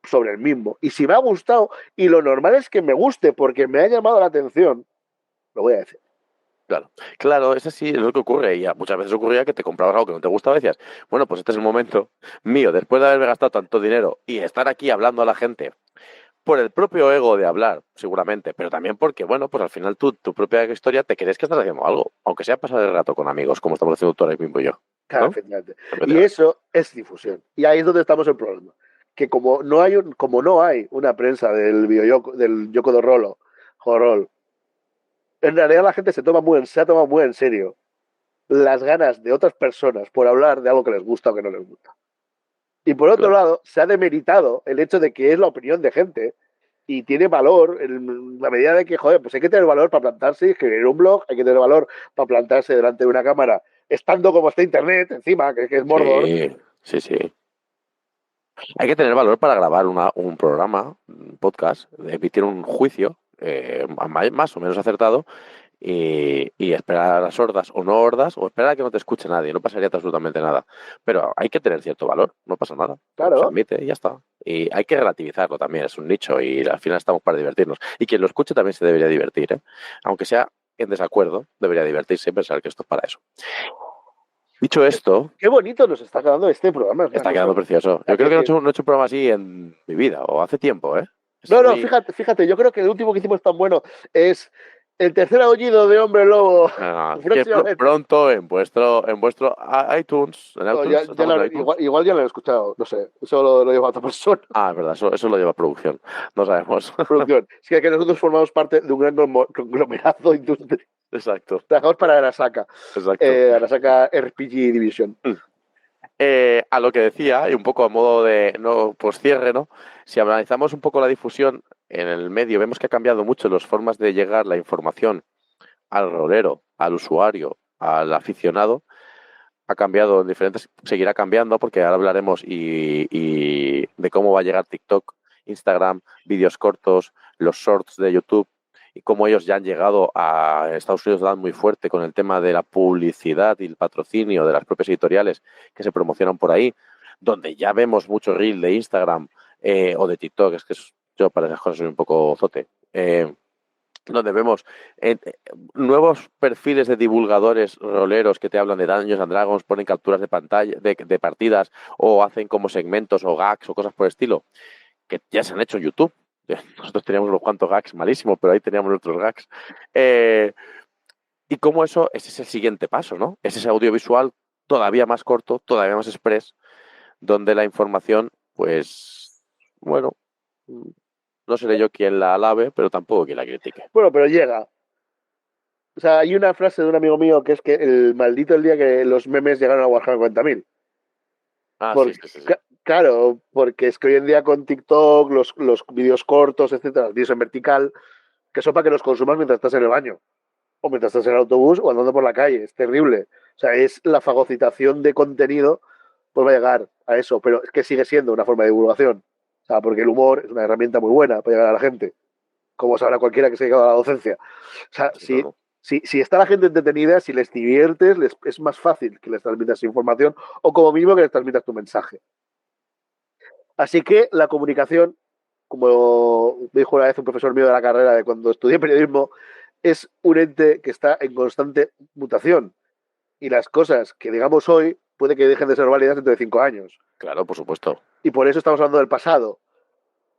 sobre el mismo. Y si me ha gustado, y lo normal es que me guste porque me ha llamado la atención, lo voy a decir. Claro, eso sí es lo que ocurre. Y muchas veces ocurría que te comprabas algo que no te gustaba y decías, bueno, pues este es el momento mío, después de haberme gastado tanto dinero y estar aquí hablando a la gente, por el propio ego de hablar, seguramente, pero también porque, bueno, pues al final tú, tu propia historia, te crees que estás haciendo algo, aunque sea pasar el rato con amigos, como estamos haciendo tú ahora mismo y yo, Claro, ¿no? efectivamente. Y eso es difusión. Y ahí es donde estamos el problema. Que como no hay una prensa del Yoko de Rolo, Jorol, en realidad la gente se ha tomado muy en serio las ganas de otras personas por hablar de algo que les gusta o que no les gusta. Y por otro Claro. lado, se ha demeritado el hecho de que es la opinión de gente y tiene valor en la medida de que, joder, pues hay que tener valor para plantarse y escribir un blog, hay que tener valor para plantarse delante de una cámara, estando como está Internet encima, que es Mordor. Sí. Hay que tener valor para grabar un programa, un podcast, emitir un juicio más o menos acertado y esperar a las hordas o no hordas, o esperar a que no te escuche nadie, no pasaría absolutamente nada. Pero hay que tener cierto valor, no pasa nada. Se Claro, admite y ya está. Y hay que relativizarlo también, es un nicho y al final estamos para divertirnos. Y quien lo escuche también se debería divertir, ¿eh? Aunque sea en desacuerdo, debería divertirse y pensar que esto es para eso. Dicho esto, qué bonito nos está quedando este programa, es una está cosa. quedando precioso. Yo Hay que creo que decir, no he hecho un programa así en mi vida, o hace tiempo, ¿eh? Es no, muy... fíjate, yo creo que el último que hicimos tan bueno es el tercer aullido de Hombre Lobo. que Próximamente. pronto en vuestro iTunes, en iTunes, estamos en iTunes. Igual ya lo he escuchado, no sé, eso lo lleva otra persona. Es verdad, eso lo lleva producción. No sabemos. Producción. Es que nosotros formamos parte de un gran conglomerado industrial. Exacto, Trabajamos para Arasaka, exacto. Arasaka RPG Division. A lo que decía, y un poco a modo de no pues cierre, ¿no? Si analizamos un poco la difusión en el medio, vemos que ha cambiado mucho las formas de llegar la información al rolero, al usuario, al aficionado. Ha cambiado en diferentes, seguirá cambiando porque ahora hablaremos y de cómo va a llegar TikTok, Instagram, vídeos cortos, los shorts de YouTube y cómo ellos ya han llegado a Estados Unidos dan muy fuerte con el tema de la publicidad y el patrocinio de las propias editoriales que se promocionan por ahí, donde ya vemos mucho reel de Instagram o de TikTok, es que yo para esas cosas soy un poco zote. Donde vemos nuevos perfiles de divulgadores roleros que te hablan de Dungeons and Dragons, ponen capturas de pantalla, de partidas, o hacen como segmentos o gags o cosas por el estilo, que ya se han hecho en YouTube. Nosotros teníamos unos cuantos gags malísimos, pero ahí teníamos nuestros gags. Y cómo ese es el siguiente paso, ¿no? Es ese audiovisual todavía más corto, todavía más express, donde la información, pues, bueno, no seré yo quien la alabe, pero tampoco quien la critique. Bueno, pero llega. O sea, hay una frase de un amigo mío que es que el maldito el día que los memes llegaron a Warhammer 40.000. Sí, Porque, sí, sí, sí. claro, porque es que hoy en día con TikTok, los vídeos cortos, etcétera, los vídeos en vertical, que son para que los consumas mientras estás en el baño, o mientras estás en el autobús, o andando por la calle. Es terrible. O sea, es la fagocitación de contenido, pues va a llegar a eso, pero es que sigue siendo una forma de divulgación. O sea, porque el humor es una herramienta muy buena para llegar a la gente, como sabrá cualquiera que se ha dedicado a la docencia. O sea, Sí, claro. si está la gente entretenida, si les diviertes, es más fácil que les transmitas información o como mínimo que les transmitas tu mensaje. Así que la comunicación, como me dijo una vez un profesor mío de la carrera de cuando estudié periodismo, es un ente que está en constante mutación. Y las cosas que digamos hoy puede que dejen de ser válidas dentro de 5 años. Claro, por supuesto. Y por eso estamos hablando del pasado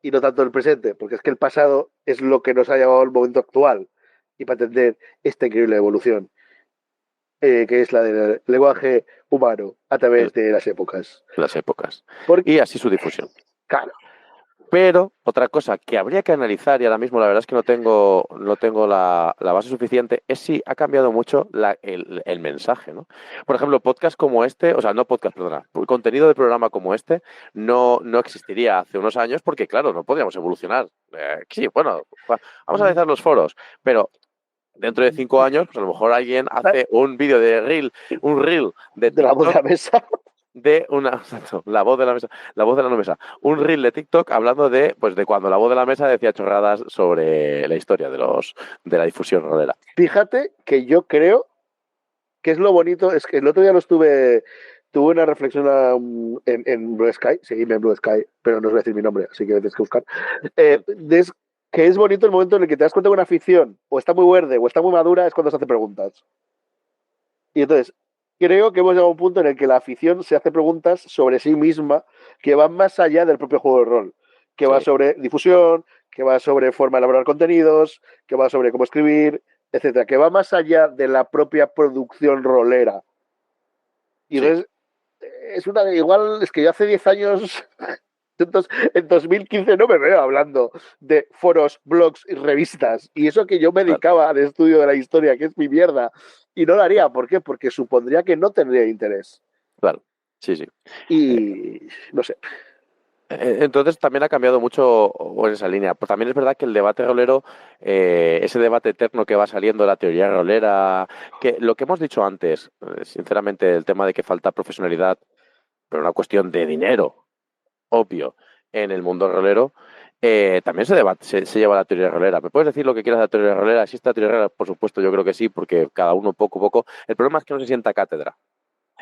y no tanto del presente, porque es que el pasado es lo que nos ha llevado al momento actual y para entender esta increíble evolución, que es la del lenguaje humano a través de las épocas. Las épocas. Porque, Y así su difusión. claro, Pero otra cosa que habría que analizar, y ahora mismo la verdad es que no tengo la base suficiente, es si ha cambiado mucho el mensaje, ¿no? Por ejemplo, podcast como este, o sea, no podcast, perdona, contenido de programa como este no existiría hace unos años porque, claro, no podíamos evolucionar. Sí, bueno, vamos a analizar los foros, pero dentro de 5 años, pues a lo mejor alguien hace un vídeo de reel, un reel de de la voz de TikTok la mesa. de la voz de la mesa, la voz de la no mesa, un reel de TikTok hablando de cuando la voz de la mesa decía chorradas sobre la historia de la difusión rolera. Fíjate que yo creo que es lo bonito, es que el otro día tuve una reflexión en Blue Sky, seguidme en Blue Sky, pero no os voy a decir mi nombre, así que tienes que buscar. Que es bonito el momento en el que te das cuenta que una afición o está muy verde o está muy madura, es cuando se hace preguntas. Y entonces, creo que hemos llegado a un punto en el que la afición se hace preguntas sobre sí misma que van más allá del propio juego de rol, que va Sí, sobre difusión, que va sobre forma de elaborar contenidos, que va sobre cómo escribir, etcétera, que va más allá de la propia producción rolera. Y sí. entonces, igual es que yo hace 10 años, en 2015 no me veo hablando de foros, blogs y revistas. Y eso que yo me Claro, dedicaba al estudio de la historia, que es mi mierda. Y no lo haría. ¿Por qué? Porque supondría que no tendría interés. claro. Sí, sí. Y no sé. Entonces también ha cambiado mucho o en esa línea. Pues también es verdad que el debate rolero, ese debate eterno que va saliendo, la teoría rolera, que lo que hemos dicho antes, sinceramente, el tema de que falta profesionalidad, pero una cuestión de dinero, obvio, en el mundo rolero, también se debate, se lleva la teoría rolera. ¿Me puedes decir lo que quieras de la teoría rolera? ¿Existe la teoría rolera? Por supuesto, yo creo que sí, porque cada uno poco a poco. El problema es que no se sienta cátedra.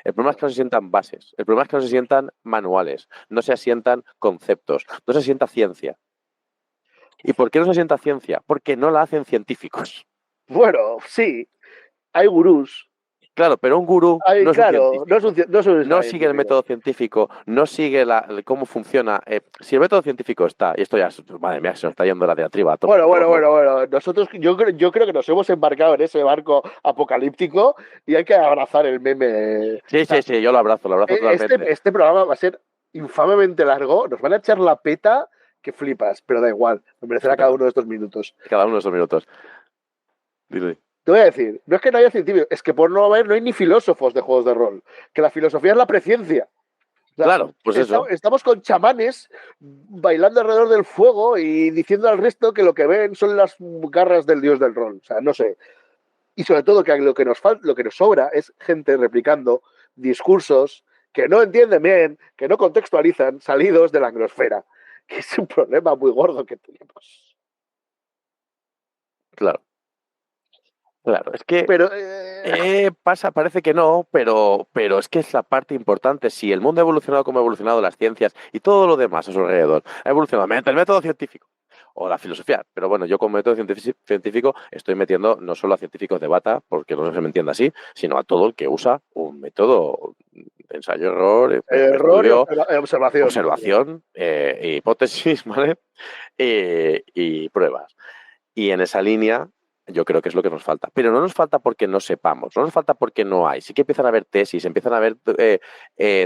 El problema es que no se sientan bases, el problema es que no se sientan manuales, no se asientan conceptos, no se sienta ciencia. ¿Y por qué no se sienta ciencia? Porque no la hacen científicos. Bueno, sí, hay gurús. Claro, pero un gurú no es un Claro, no es científico. no es un No sigue el científico. método científico, no sigue cómo funciona. Si el método científico está, y esto ya, madre mía, se nos está yendo la diatriba Bueno, por bueno, los... bueno, bueno. Nosotros, yo creo que nos hemos embarcado en ese barco apocalíptico y hay que abrazar el meme. O Sí, sí, sea, sí, yo lo abrazo totalmente. este programa va a ser infamemente largo. Nos van a echar la peta que flipas, pero da igual. Me merecerá cada Estupendo. uno de estos minutos. Cada uno de esos minutos. Dile. Te voy a decir, no es que no haya científicos, es que por no haber, no hay ni filósofos de juegos de rol. Que la filosofía es la preciencia. O sea, Claro, pues eso. estamos con chamanes bailando alrededor del fuego y diciendo al resto que lo que ven son las garras del dios del rol. O sea, no sé. Y sobre todo que lo que nos falta, lo que nos sobra es gente replicando discursos que no entienden bien, que no contextualizan, salidos de la anglosfera, que es un problema muy gordo que tenemos. Claro, claro. Es que Pero parece que no, pero es que es la parte importante. Si el mundo ha evolucionado como ha evolucionado, las ciencias y todo lo demás a su alrededor ha evolucionado mediante el método científico o la filosofía. Pero bueno, yo como método científico estoy metiendo no solo a científicos de bata, porque no se me entienda así, sino a todo el que usa un método de ensayo-error, error estudio, y observación. observación, hipótesis, ¿vale? Y pruebas. Y en esa línea yo creo que es lo que nos falta. Pero no nos falta porque no sepamos, no nos falta porque no hay. Sí que empiezan a haber tesis, empiezan a haber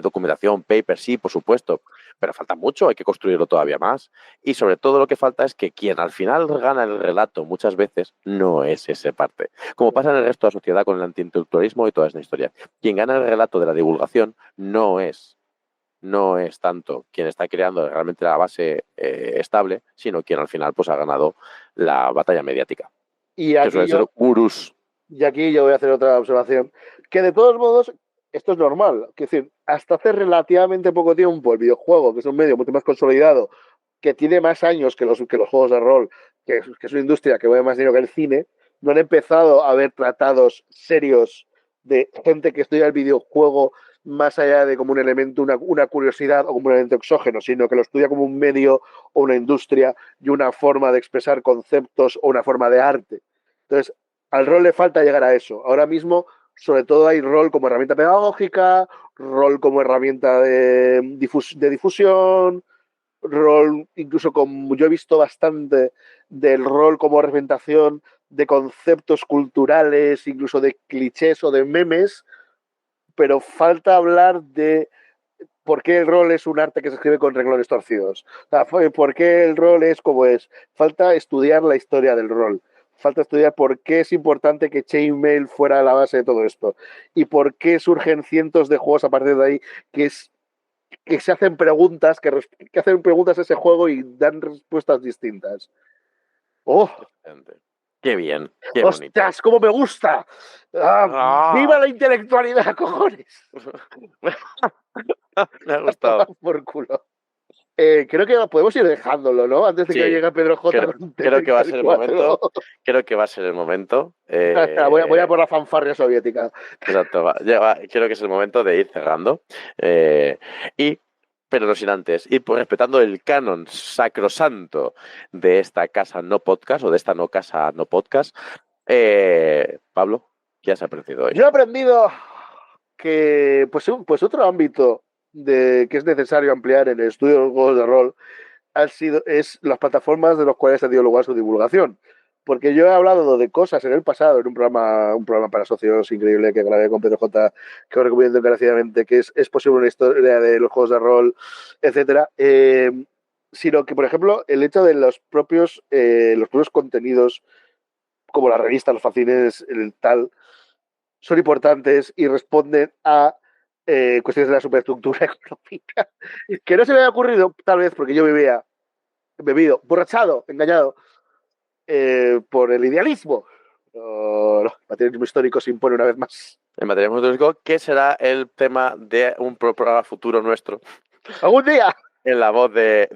documentación, papers, sí, por supuesto, pero falta mucho, hay que construirlo todavía más. Y sobre todo lo que falta es que quien al final gana el relato muchas veces no es esa parte. Como pasa en el resto de la sociedad con el antiintelectualismo y toda esta historia. Quien gana el relato de la divulgación no es tanto quien está creando realmente la base estable, sino quien al final pues ha ganado la batalla mediática, Y que aquí suelen ser yo, gurús. y aquí yo voy a hacer otra observación, que de todos modos esto es normal. Es decir, hasta hace relativamente poco tiempo el videojuego, que es un medio mucho más consolidado, que tiene más años que los juegos de rol, que es una industria que mueve más dinero que el cine, no han empezado a haber tratados serios de gente que estudia el videojuego más allá de como un elemento, una curiosidad o como un elemento exógeno, sino que lo estudia como un medio o una industria y una forma de expresar conceptos o una forma de arte. Entonces, al rol le falta llegar a eso. Ahora mismo, sobre todo, hay rol como herramienta pedagógica, rol como herramienta de difusión, rol, incluso como yo he visto bastante del rol como representación de conceptos culturales, incluso de clichés o de memes, pero falta hablar de por qué el rol es un arte que se escribe con renglones torcidos. O sea, por qué el rol es como es. Falta estudiar la historia del rol. Falta estudiar por qué es importante que Chainmail fuera la base de todo esto. Y por qué surgen cientos de juegos a partir de ahí que se hacen preguntas, que hacen preguntas a ese juego y dan respuestas distintas. ¡Oh! Qué bien, qué bonito. ¡Ostras! ¡Cómo me gusta! ¡Ah, ¡viva ¡Ah! la intelectualidad, cojones! Me ha gustado. Por culo. Creo que podemos ir dejándolo, ¿no? Antes de que Sí, llegue Pedro J. creo que va a ser el momento. Creo que va a ser el momento. Voy a por la fanfarria soviética. Exacto, creo que es el momento de ir cerrando. Pero no sin antes, y pues respetando el canon sacrosanto de esta casa no podcast o de esta no casa no podcast. Pablo, ¿qué has aprendido hoy? Yo he aprendido que pues otro ámbito que es necesario ampliar en el estudio de los juegos de rol es las plataformas de las cuales ha tenido lugar su divulgación. Porque yo he hablado de cosas en el pasado, en un programa para socios increíble que grabé con Pedro J, que os recomiendo encarecidamente, que es posible una historia de los juegos de rol, etcétera. Sino que, por ejemplo, el hecho de los propios contenidos, como las revistas, los fanzines, el tal, son importantes y responden a cuestiones de la superestructura económica. Que no se me había ocurrido, tal vez porque yo bebido, borrachado, engañado por el idealismo. El materialismo histórico se impone una vez más. El materialismo histórico, ¿qué será el tema de un programa futuro nuestro? ¡Algún día! En la voz de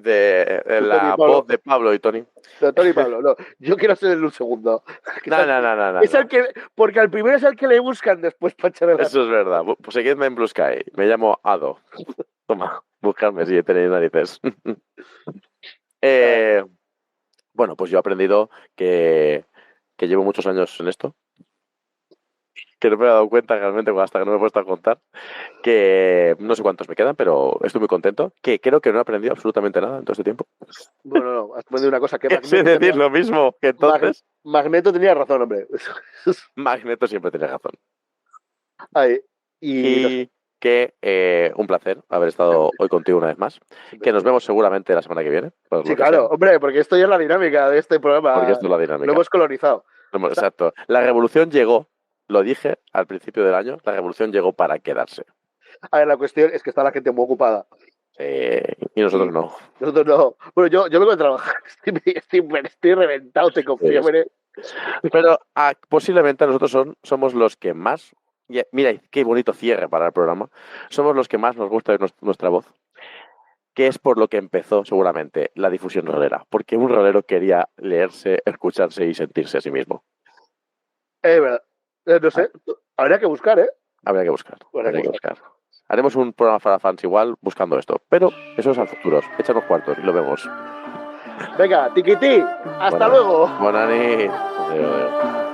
voz de Pablo y Tony. No, Tony y Pablo, no. Yo quiero ser en un segundo. No. Es el que, porque al primero es el que le buscan después para echarle la... Eso es verdad. Pues seguidme en Blue Sky. Me llamo Ado. Toma, buscarme si tenéis narices. Bueno, pues yo he aprendido que llevo muchos años en esto. Que no me he dado cuenta realmente hasta que no me he puesto a contar. Que no sé cuántos me quedan, pero estoy muy contento. Que creo que no he aprendido absolutamente nada en todo este tiempo. Bueno, no, has aprendido una cosa que... Sé decir lo mismo que entonces. Magneto tenía razón, hombre. Magneto siempre tiene razón. Ay, y que un placer haber estado hoy contigo una vez más. Que nos vemos seguramente la semana que viene. Sí, claro, hombre, porque esto ya es la dinámica de este programa. Porque esto es la dinámica. Lo hemos colonizado. Exacto. La revolución llegó, lo dije al principio del año, la revolución llegó para quedarse. A ver, la cuestión es que está la gente muy ocupada. Y nosotros no. Nosotros no. Bueno, yo vengo a trabajar. Estoy reventado, te confío. Pero posiblemente nosotros somos los que más... Mira, qué bonito cierre para el programa. Somos los que más nos gusta nuestra voz. Que es por lo que empezó seguramente la difusión rolera. Porque un rolero quería leerse, escucharse y sentirse a sí mismo. Verdad. No sé. Habría que buscar, ¿eh? Habría que buscar. Haremos un programa para fans igual buscando esto. Pero eso es al futuro. Échanos cuartos y lo vemos. Venga, tiquití. Hasta luego. Buenas noches. Adiós.